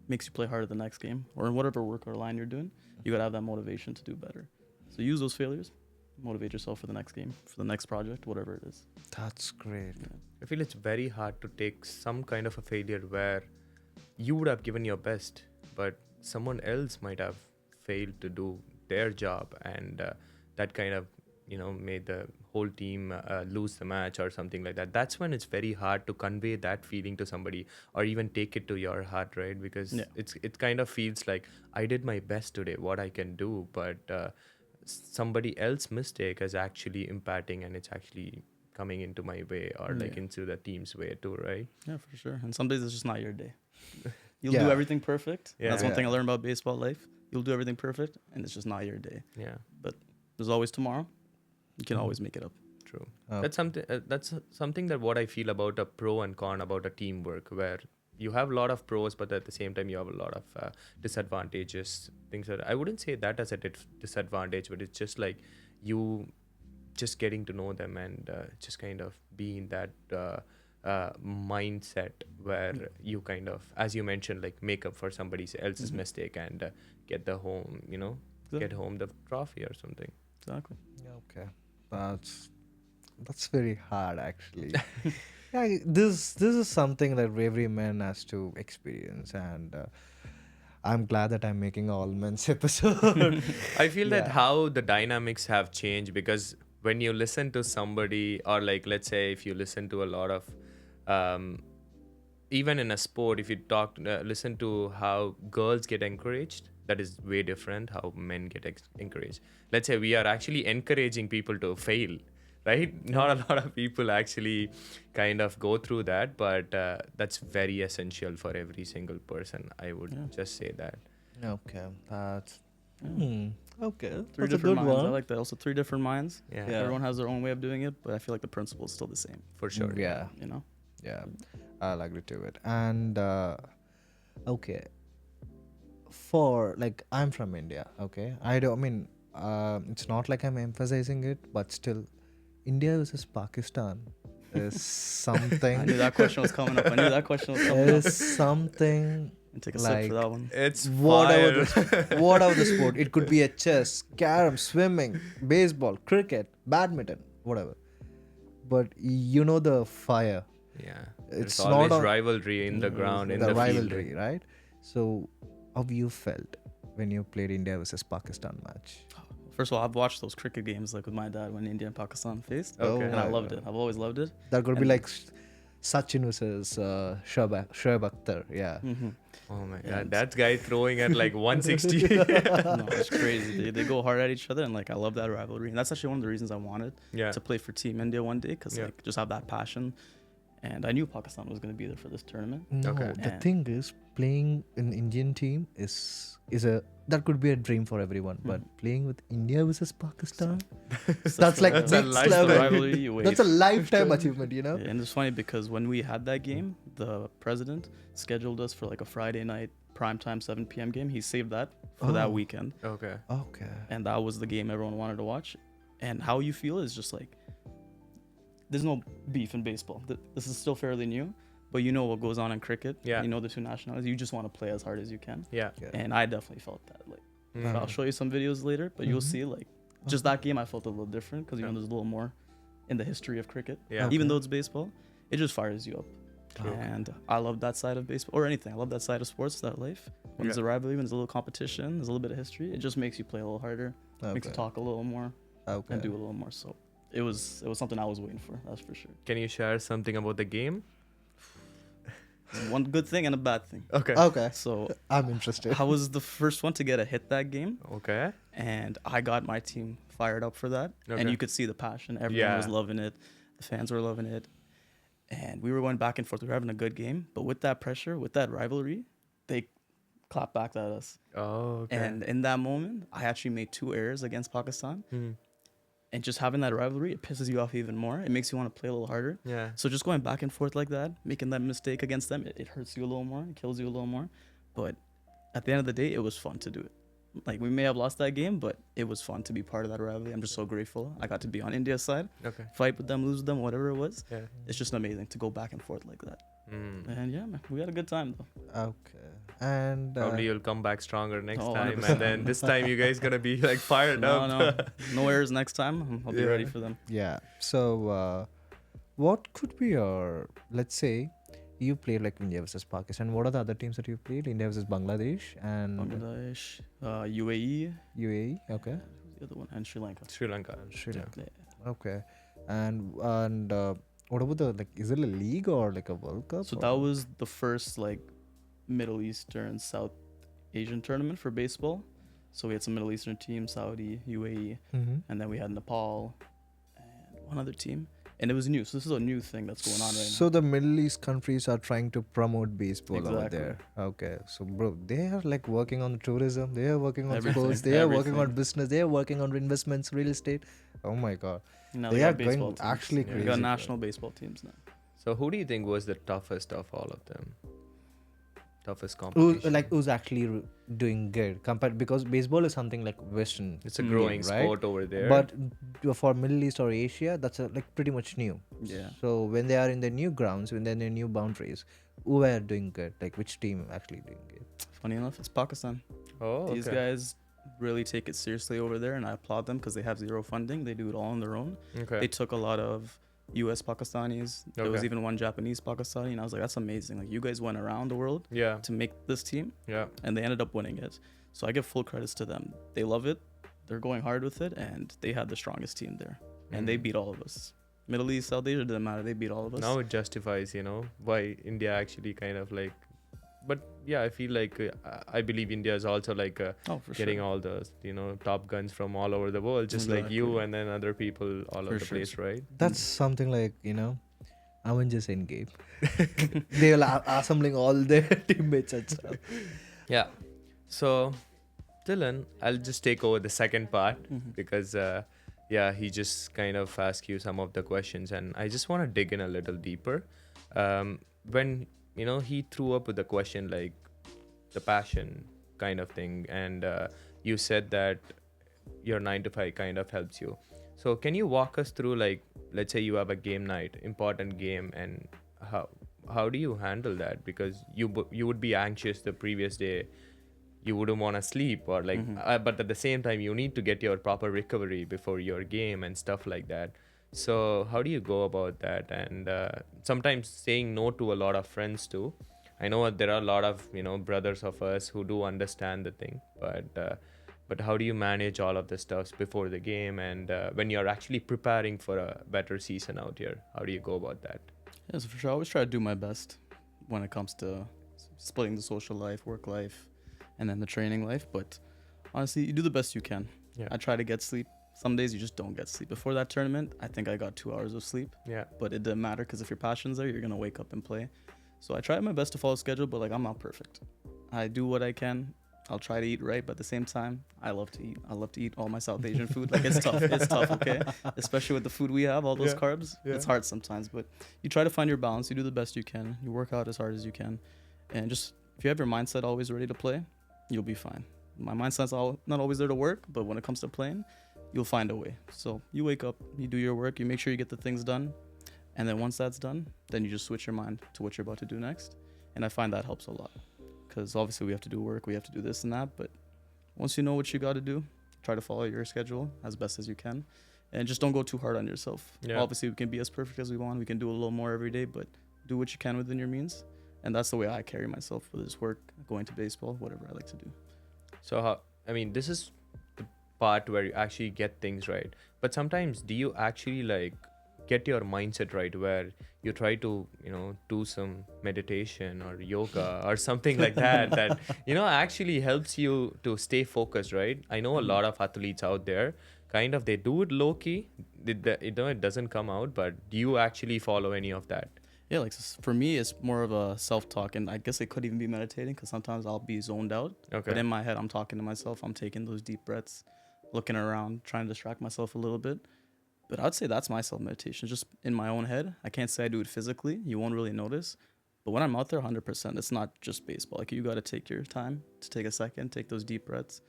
makes you play harder the next game, or in whatever work or line you're doing. You gotta have that motivation to do better. So use those failures, motivate yourself for the next game, for the next project, whatever it is. That's great. I feel it's very hard to take some kind of a failure where you would have given your best, but someone else might have failed to do their job, and that kind of made the whole team lose the match or something like that. That's when it's very hard to convey that feeling to somebody or even take it to your heart, right? Because it kind of feels like I did my best today, what I can do, but somebody else's mistake is actually impacting, and it's actually coming into my way or like into the team's way too, right? Yeah, for sure. And some days it's just not your day. You'll Yeah. do everything perfect. Yeah. That's one thing I Yeah. learned about baseball life. You'll do everything perfect, and it's just not your day. Yeah, There's always tomorrow. You can always make it up. true. Oh. That's something that what I feel about a pro and con about a teamwork, where you have a lot of pros, but at the same time you have a lot of disadvantages. Things that I wouldn't say that as a disadvantage, but it's just like you just getting to know them and just kind of be in that mindset where you kind of, as you mentioned, like make up for somebody else's mistake and get the home, get home the trophy or something. Exactly. Okay, that's very hard actually. Yeah, this is something that every man has to experience, and I'm glad that I'm making all men's episode. I feel that Yeah. how the dynamics have changed, because when you listen to somebody, or like let's say if you listen to a lot of even in a sport, if you listen to how girls get encouraged, that is way different how men get encouraged. Let's say we are actually encouraging people to fail, right? Not a lot of people actually kind of go through that, but that's very essential for every single person. I would just say that. Okay, that's okay. Three That's a different good minds. I one. like that. Also, 3 different minds. Yeah, Yeah. Everyone has their own way of doing it, but I feel like the principle is still the same. for sure. Yeah, You know. yeah, I'll agree to it. And okay, for like I'm from India. Okay, I don't. I mean, it's not like I'm emphasizing it, but still, India versus Pakistan is I something. knew that question was coming up. Is something And take a sip like for that one. It's whatever fire. whatever the sport. It could be a chess, carom, swimming, baseball, cricket, badminton, whatever. But the fire. Yeah, It's there's always not on- rivalry in the ground, in the rivalry, field. right? So, how you felt when you played India versus Pakistan match? First of all, I've watched those cricket games like with my dad when India and Pakistan faced, Okay. and I my loved God. it. I've always loved it. That could be And- like Sachin versus Shoaib Akhtar. Yeah. Mm-hmm. Oh my Yeah, god, that guy throwing at like 160. No, it's crazy. They go hard at each other, and like I love that rivalry. And that's actually one of the reasons I wanted Yeah, to play for Team India one day, because Yeah. like just have that passion. And I knew Pakistan was going to be there for this tournament. No, Okay. the And- thing is, playing in Indian team is a that could be a dream for everyone. But playing with India versus Pakistan, that's like That's a next lifetime. level. rivalry. You wait. That's a lifetime achievement, Yeah, and it's funny because when we had that game, the president scheduled us for like a Friday night primetime 7 p.m. game. He saved that for that Oh. weekend, okay. Okay. and that was the game everyone wanted to watch. And how you feel is just like there's no beef in baseball. This is still fairly new, but you know what goes on in cricket. Yeah. You know the two nationalities. You just want to play as hard as you can. Yeah. Yeah. And I definitely felt that. Like Mm. I'll show you some videos later, but you'll Mhm. see like just that game I felt a little different because Yeah. there's a little more in the history of cricket. Yeah. Even Okay. though it's baseball, it just fires you up. True. And I love that side of baseball or anything. I love that side of sports, that life. When there's a rivalry, when there's a little competition, there's a little bit of history. It just makes you play a little harder, makes you Okay. talk a little more, Okay. and do a little more. So it was something I was waiting for. That's for sure. Can you share something about the game? One good thing and a bad thing. Okay. Okay. So I'm interested. I was the first one to get a hit that game, Okay. and I got my team fired up for that. Okay. And you could see the passion. Everyone was Yeah. loving it. The fans were loving it. And we were going back and forth. We were having a good game. But with that pressure, with that rivalry, they clapped back at us. Oh, okay. And in that moment, I actually made 2 errors against Pakistan. Hmm. And just having that rivalry, it pisses you off even more. It makes you want to play a little harder. Yeah. So just going back and forth like that, making that mistake against them, it hurts you a little more. It kills you a little more. But at the end of the day, it was fun to do it. Like, we may have lost that game, but it was fun to be part of that rivalry. I'm just so grateful. I got to be on India's side, Okay. fight with them, lose with them, whatever it was. Yeah. It's just amazing to go back and forth like that. Mm. And yeah, man, we had a good time though. Okay. And Probably you'll come back stronger next Oh, time, 100%. and then this time you guys gonna be like fired No, up. no errors next time. I'll be Yeah. ready for them. yeah. So, what could be your, let's say, You played like India versus Pakistan. What are the other teams that you played? India versus Bangladesh and Bangladesh, UAE, UAE. Okay. and who's the other one? And Sri Lanka. Sri Lanka. And Sri Yeah. Lanka. Okay. And what about the like? Is it a league or like a World Cup? So or- that was the first like Middle Eastern, South Asian tournament for baseball. So we had some Middle Eastern teams, Saudi, UAE, Mhm. and then we had Nepal and one other team. And it was new. So this is a new thing that's going on right So the Middle East countries are trying to promote baseball over Exactly. there. Okay, so bro, they are like working on tourism. They are working on Everything, sports. They are working on everything. business. They are working on investments, real estate. Oh my god, now. Now they got are going baseball teams. actually Yeah. We crazy. got bro. national baseball teams now. So who do you think was the toughest of all of them? Toughest Who, competition. like who's actually doing good compared, because baseball is something like Western, It's a Mm, growing right? sport over there. but for Middle East or Asia, that's like pretty much new. Yeah. So when they are in the new grounds, when they're in the new boundaries, who are doing good? Like which team actually doing good? Funny enough, it's Pakistan. oh, These okay. guys really take it seriously over there, and I applaud them because they have zero funding. They do it all on their own. Okay. They took a lot of US Pakistanis. There was Okay. even one Japanese Pakistani, and I was like, that's amazing. Like, you guys went around the world Yeah. to make this team, Yeah. and they ended up winning it. So I give full credits to them. They love it. They're going hard with it, and they had the strongest team there. And they Mhm. beat all of us. Middle East, South Asia, didn't matter. They beat all of us. Now it justifies, why India actually kind of like. But yeah, I feel like I believe India is also like Oh, for getting sure. all the top guns from all over the world, just like you Exactly. and then other people all over For the sure. place, right? That's something like Avengers Endgame. They are assembling all their teammates and stuff. Yeah. So, Dylan, I'll just take over the second part Mhm. because, he just kind of asked you some of the questions, and I just want to dig in a little deeper. When he threw up with the question like the passion kind of thing, and you said that your 9 to 5 kind of helps you. So, can you walk us through, like, let's say you have a game night, important game, and how do you handle that? Because you would be anxious the previous day, you wouldn't want to sleep, or like but at the same time you need to get your proper recovery before your game and stuff like that. So how do you go about that? And sometimes saying no to a lot of friends too. I know there are a lot of brothers of us who do understand the thing, but how do you manage all of the stuffs before the game, and when you're actually preparing for a better season out here, how do you go about that? Yeah, so for sure, I always try to do my best when it comes to splitting the social life, work life, and then the training life. But honestly, you do the best you can. Yeah. I try to get sleep. Some days you just don't get sleep. Before that tournament, I think I got 2 hours of sleep, Yeah. but it didn't matter because if your passion's there, you're gonna wake up and play. So I try my best to follow schedule, but like I'm not perfect. I do what I can. I'll try to eat right, but at the same time, I love to eat. I love to eat all my South Asian food. Like it's tough. It's tough, okay? Especially with the food we have, all those Yeah, carbs. yeah. It's hard sometimes, but you try to find your balance. You do the best you can. You work out as hard as you can, and just if you have your mindset always ready to play, you'll be fine. My mindset's not always there to work, but when it comes to playing, you'll find a way. So you wake up, you do your work, you make sure you get the things done, and then once that's done, then you just switch your mind to what you're about to do next. And I find that helps a lot, because obviously we have to do work, we have to do this and that, but once you know what you got to do, try to follow your schedule as best as you can, and just don't go too hard on yourself. Yeah. Obviously we can be as perfect as we want, we can do a little more every day, but do what you can within your means. And that's the way I carry myself, whether it's work, going to baseball, whatever I like to do. So this is the part where you actually get things right. But sometimes do you actually like get your mindset right, where you try to, do some meditation or yoga or something like that actually helps you to stay focused, right? I know a lot of athletes out there kind of, they do it low key. It doesn't come out, but do you actually follow any of that? Yeah, like for me, it's more of a self-talk, and I guess it could even be meditating, because sometimes I'll be zoned out. Okay. But in my head, I'm talking to myself. I'm taking those deep breaths, looking around, trying to distract myself a little bit. But I'd say that's my self-meditation, just in my own head. I can't say I do it physically. You won't really notice. But when I'm out there, 100%, it's not just baseball. Like, you got to take your time to take a second, take those deep breaths,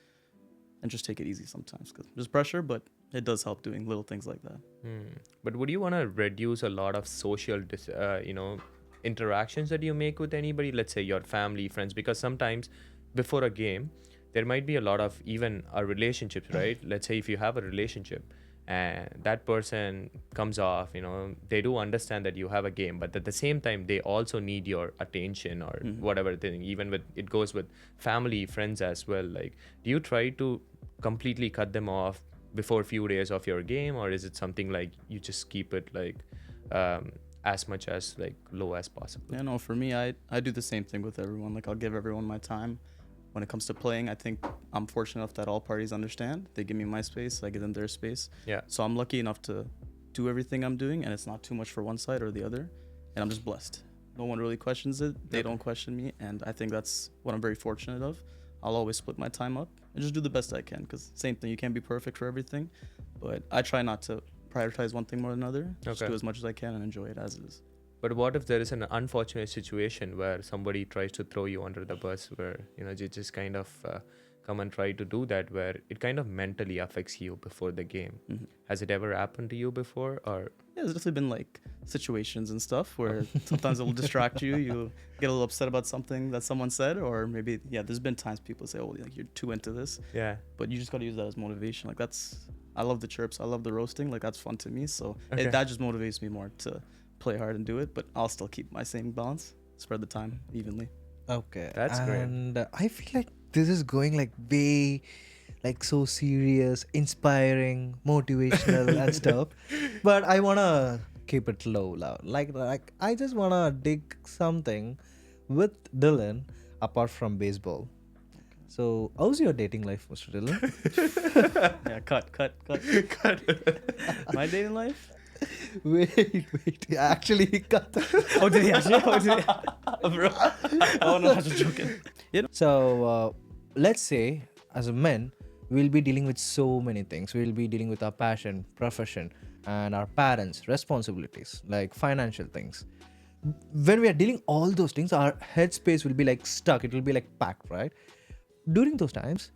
and just take it easy sometimes. Because there's pressure, but it does help doing little things like that. But would you want to reduce a lot of social interactions that you make with anybody, let's say your family, friends? Because sometimes before a game there might be a lot of even relationships, right? Let's say if you have a relationship and that person comes off, they do understand that you have a game, but at the same time they also need your attention or whatever thing. Even with it goes with family, friends as well. Like, do you try to completely cut them off before few days of your game, or is it something like you just keep it like as much as like low as possible? Yeah, no, for me, I do the same thing with everyone. Like, I'll give everyone my time. When it comes to playing, I think I'm fortunate enough that all parties understand. They give me my space, I give them their space. Yeah. So I'm lucky enough to do everything I'm doing, and it's not too much for one side or the other. And I'm just blessed. No one really questions it. They don't question me, and I think that's what I'm very fortunate of. I'll always split my time up and just do the best I can, because same thing, you can't be perfect for everything. But I try not to prioritize one thing more than another. Just do as much as I can and enjoy it as it is. But what if there is an unfortunate situation where somebody tries to throw you under the bus, where you just kind of come and try to do that, where it kind of mentally affects you before the game? Has it ever happened to you before? Or yeah, there's definitely been like situations and stuff where sometimes it'll distract you. You get a little upset about something that someone said, or maybe there's been times people say, "Oh, like you're too into this." Yeah. But you just got to use that as motivation. Like, I love the chirps, I love the roasting. Like, that's fun to me. So that just motivates me more to play hard and do it. But I'll still keep my same balance, spread the time evenly. Okay, That's great. And I feel like this is going like way, like so serious, inspiring, motivational and stuff. But I wanna keep it loud. Like I just wanna dig something with Dylan apart from baseball. So, how's your dating life, Mr. Dylan? Yeah, cut. My dating life? wait. Actually, he cut. Oh, did he actually? Bro. Oh no, I was just joking. So, let's say as a men, we'll be dealing with so many things. We'll be dealing with our passion, profession, and our parents, responsibilities, like financial things. When we are dealing all those things, our headspace will be like stuck. It will be like packed, right? During those times,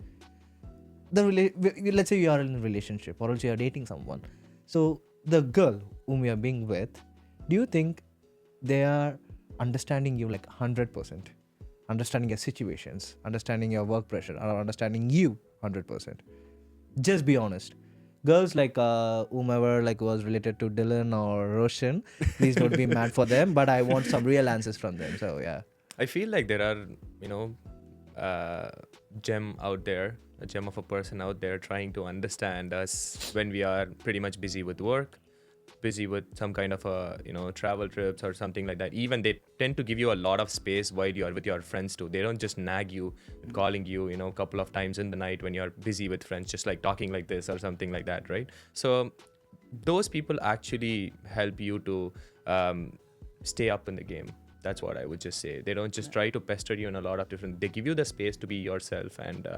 let's say you are in a relationship or else you are dating someone. So the girl whom you are being with, do you think they are understanding you like 100%? Understanding your situations, understanding your work pressure, or understanding you 100%? Just be honest. Girls like whomever like was related to Dylan or Roshan, please don't be mad for them, but I want some real answers from them. So yeah. I feel like there are, gem out there, a gem of a person out there trying to understand us when we are pretty much busy with work, busy with some kind of travel trips or something like that. Even they tend to give you a lot of space while you are with your friends too. They don't just nag you with calling you, a couple of times in the night when you're busy with friends, just like talking like this or something like that, right? So those people actually help you to stay up in the game. That's what I would just say. They don't just try to pester you in a lot of different. They give you the space to be yourself, and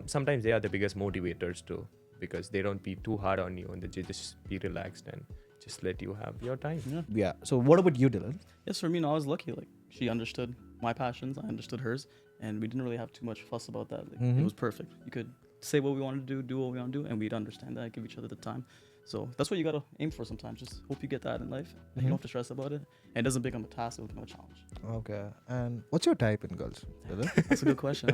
sometimes they are the biggest motivators too, because they don't be too hard on you and they just be relaxed and just let you have your time. Yeah. So what about you, Dylan? Yes, for me, no, I was lucky. Like, she understood my passions, I understood hers, and we didn't really have too much fuss about that. Like, it was perfect. You could say what we wanted to do what we want to do, and we'd understand that, give each other the time. So that's what you gotta aim for sometimes. Just hope you get that in life. And you don't have to stress about it. And it doesn't become a task, it will become a challenge. Okay. And what's your type in girls, Dylan? That's a good question.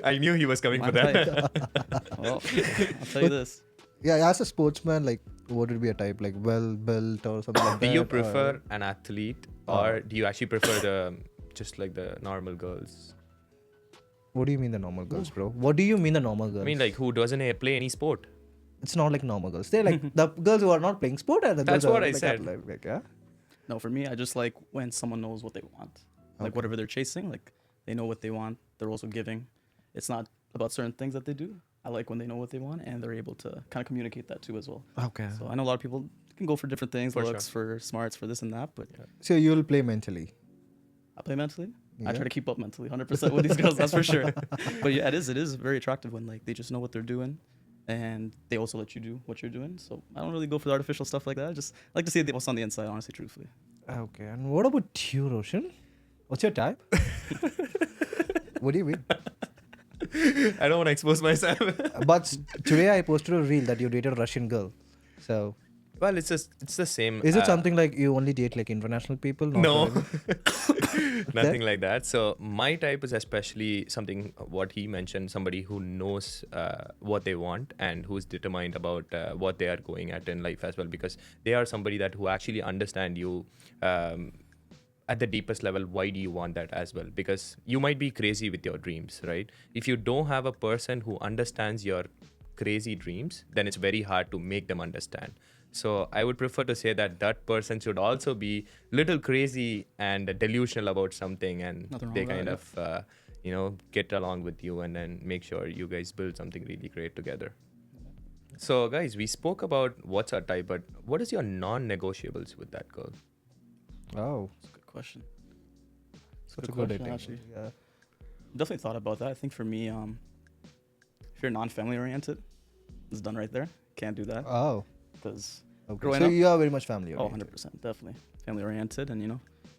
I knew he was coming My for that. type. Well, I'll tell you this. Yeah, as a sportsman, like, what would be a type? Like, well built or something like that? Do you or- prefer an athlete, or do you actually prefer just like the normal girls? What do you mean the normal girls, bro? What do you mean the normal girls? I mean, like, who doesn't play any sport? It's not like normal girls. They're like the girls who are not playing sport and the That's girls what who are I like said. athletic, yeah? No, for me, I just like when someone knows what they want. Like, whatever they're chasing, like, they know what they want. They're also giving. It's not about certain things that they do. I like when they know what they want and they're able to kind of communicate that too as well. Okay. So I know a lot of people can go for different things, For looks, for smarts, for this and that, but So you'll play mentally. I play mentally. I Yeah. try to keep up mentally 100% with these girls, that's for sure. But yeah, it is very attractive when like they just know what they're doing and they also let you do what you're doing. So I don't really go for the artificial stuff like that. I just like to see what's on the inside, honestly, truthfully. Okay. And what about you, Roshan? What's your type? What do you mean? I don't want to expose myself. But today I posted a reel that you dated a Russian girl. So Well, it's the same. Is it something like you only date like international people? Not No, really? nothing like that. So my type is especially something what he mentioned, somebody who knows what they want and who's determined about what they are going at in life as well, because they are somebody that who actually understand you at the deepest level. Why do you want that as well? Because you might be crazy with your dreams, right? If you don't have a person who understands your crazy dreams, then it's very hard to make them understand. So I would prefer to say that that person should also be little crazy and delusional about something, and Nothing wrong they with that, kind yeah. of get along with you and then make sure you guys build something really great together. So guys, we spoke about what's our type, but what is your non-negotiables with that girl? Oh, That's a good question. such a Good good question, dating. actually. Yeah. Definitely thought about that. I think for me, if you're non-family oriented, it's done right there. Can't do that Oh, because okay. Growing So up- you are very much family oh, oriented. 100%, definitely family oriented, and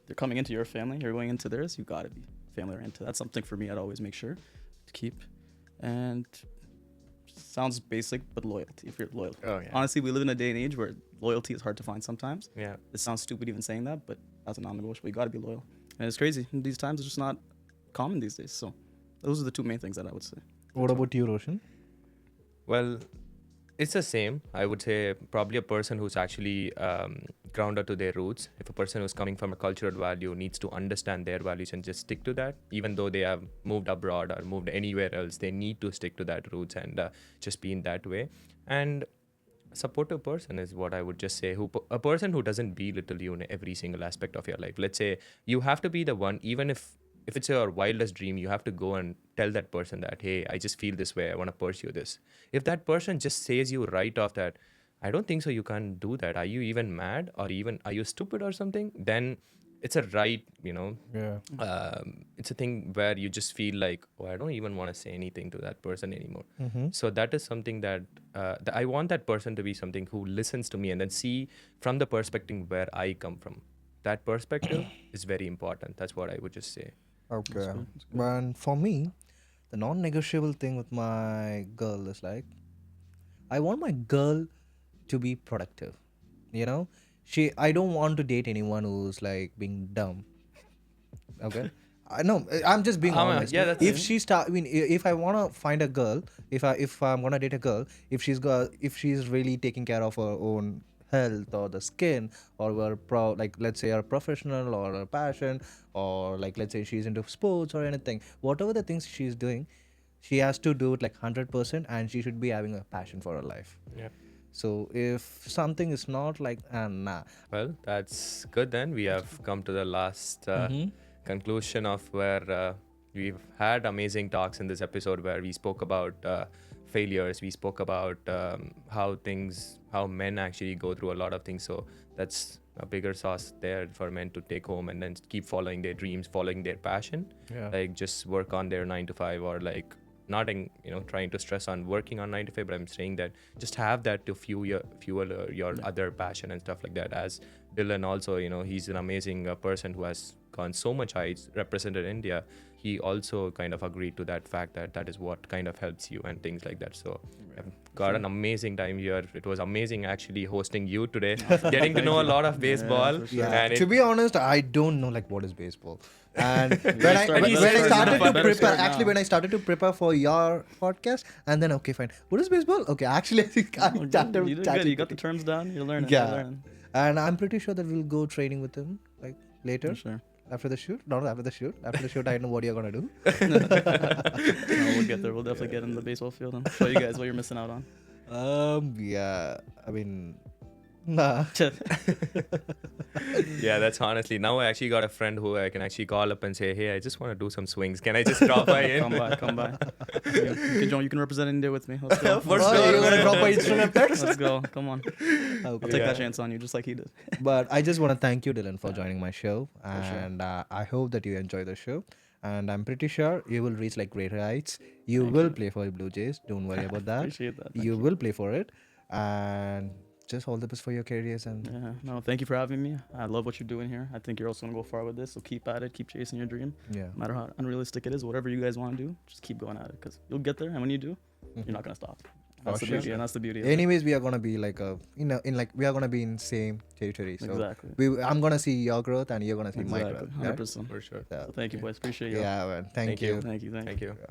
they're coming into your family, you're going into theirs. You gotta be family oriented. That's something for me. I'd always make sure to keep. And sounds basic, but loyalty. If you're loyal, Oh yeah. honestly, we live in a day and age where loyalty is hard to find sometimes. Yeah. It sounds stupid even saying that, but as a non-negotiable, you got to be loyal. And it's crazy. In these times, it's just not common these days. So those are the two main things that I would say. What about you, Roshan? Well, it's the same. I would say probably a person who's actually grounded to their roots. If a person who's coming from a cultural value needs to understand their values and just stick to that, even though they have moved abroad or moved anywhere else, they need to stick to that roots and just be in that way. And a supportive person is what I would just say. A person who doesn't belittle you in every single aspect of your life. Let's say you have to be the one, even if it's your wildest dream, you have to go and tell that person that, hey, I just feel this way, I want to pursue this. If that person just says you right off that, I don't think so, you can't do that, are you even mad, or even are you stupid or something, then it's a right, Yeah. it's a thing where you just feel like, oh, I don't even want to say anything to that person anymore. Mm-hmm. So that is something that I want that person to be something who listens to me and then see from the perspective where I come from. That perspective is very important. That's what I would just say. Okay. good, that's good. And for me, the non-negotiable thing with my girl is like, I want my girl to be productive. You know, I don't want to date anyone who's like being dumb. Okay. I know. I'm just being honest. yeah, that's If it. she start, I mean, if I wanna find a girl, if I'm gonna date a girl, if she's really taking care of her own health or the skin or like let's say a professional or a passion, or like let's say she's into sports or anything, whatever the things she's doing, she has to do it like 100%, and she should be having a passion for her life. Yeah. So if something is not like nah. Well, that's good then. We have come to the last Mhm. conclusion of where we've had amazing talks in this episode where we spoke about failures. We spoke about how men actually go through a lot of things. So that's a bigger sauce there for men to take home and then keep following their dreams, following their passion. Yeah. Like just work on their 9 to 5, or like not trying to stress on working on 9 to 5, but I'm saying that just have that to fuel your other passion and stuff like that. As Dylan also, he's an amazing person who has gone so much heights, represented India. He also kind of agreed to that fact that is what kind of helps you and things like that. So I've got an amazing time here. It was amazing actually hosting you today, getting to know a lot of baseball. for sure. Yeah. And To be honest, I don't know like what is baseball. And when I started- when let's I start started now. to Better prepare, start now. actually when I started to prepare for your podcast, and then okay, fine. What is baseball? Okay, actually I think I Oh, started. good. You did good. You got the terms down. You're learning. Yeah. You're learning. And I'm pretty sure that we'll go training with him like later For sure. after the shoot. Not after the shoot. After the shoot, I know what you're gonna do. No, we'll get there. We'll definitely get in the baseball field and show you guys what you're missing out on. Yeah. I mean, nah. yeah, that's honestly, now I actually got a friend who I can actually call up and say, hey, I just want to do some swings. Can I just drop by in? Come by. You can represent India with me. Let's go. For Oh, sure. you're gonna drop by Instagram text? Let's go. Come on. I'll Okay. take Yeah. that chance on you just like he did. But I just want to thank you, Dylan, for joining my show, sure. and I hope that you enjoy the show. And I'm pretty sure you will reach like greater heights. You Thank will you. play for the Blue Jays. Don't worry about that. Appreciate that. Thank You will play for it, and just all the best for your careers. And Yeah, no, thank you for having me. I love what you're doing here. I think you're also gonna go far with this. So keep at it. Keep chasing your dream. yeah, No matter how unrealistic it is, whatever you guys want to do, just keep going at it because you'll get there. And when you do, you're not gonna stop. That's the sure. beauty, and that's the beauty. Of it. Anyways, we are gonna be like we are gonna be in same territory. So Exactly. I'm gonna see your growth and you're gonna see my Exactly. growth. 100%. For sure. So, So thank you, boys. Appreciate you. yeah, man. Thank Thank you. you. Thank you. Thank you. Yeah.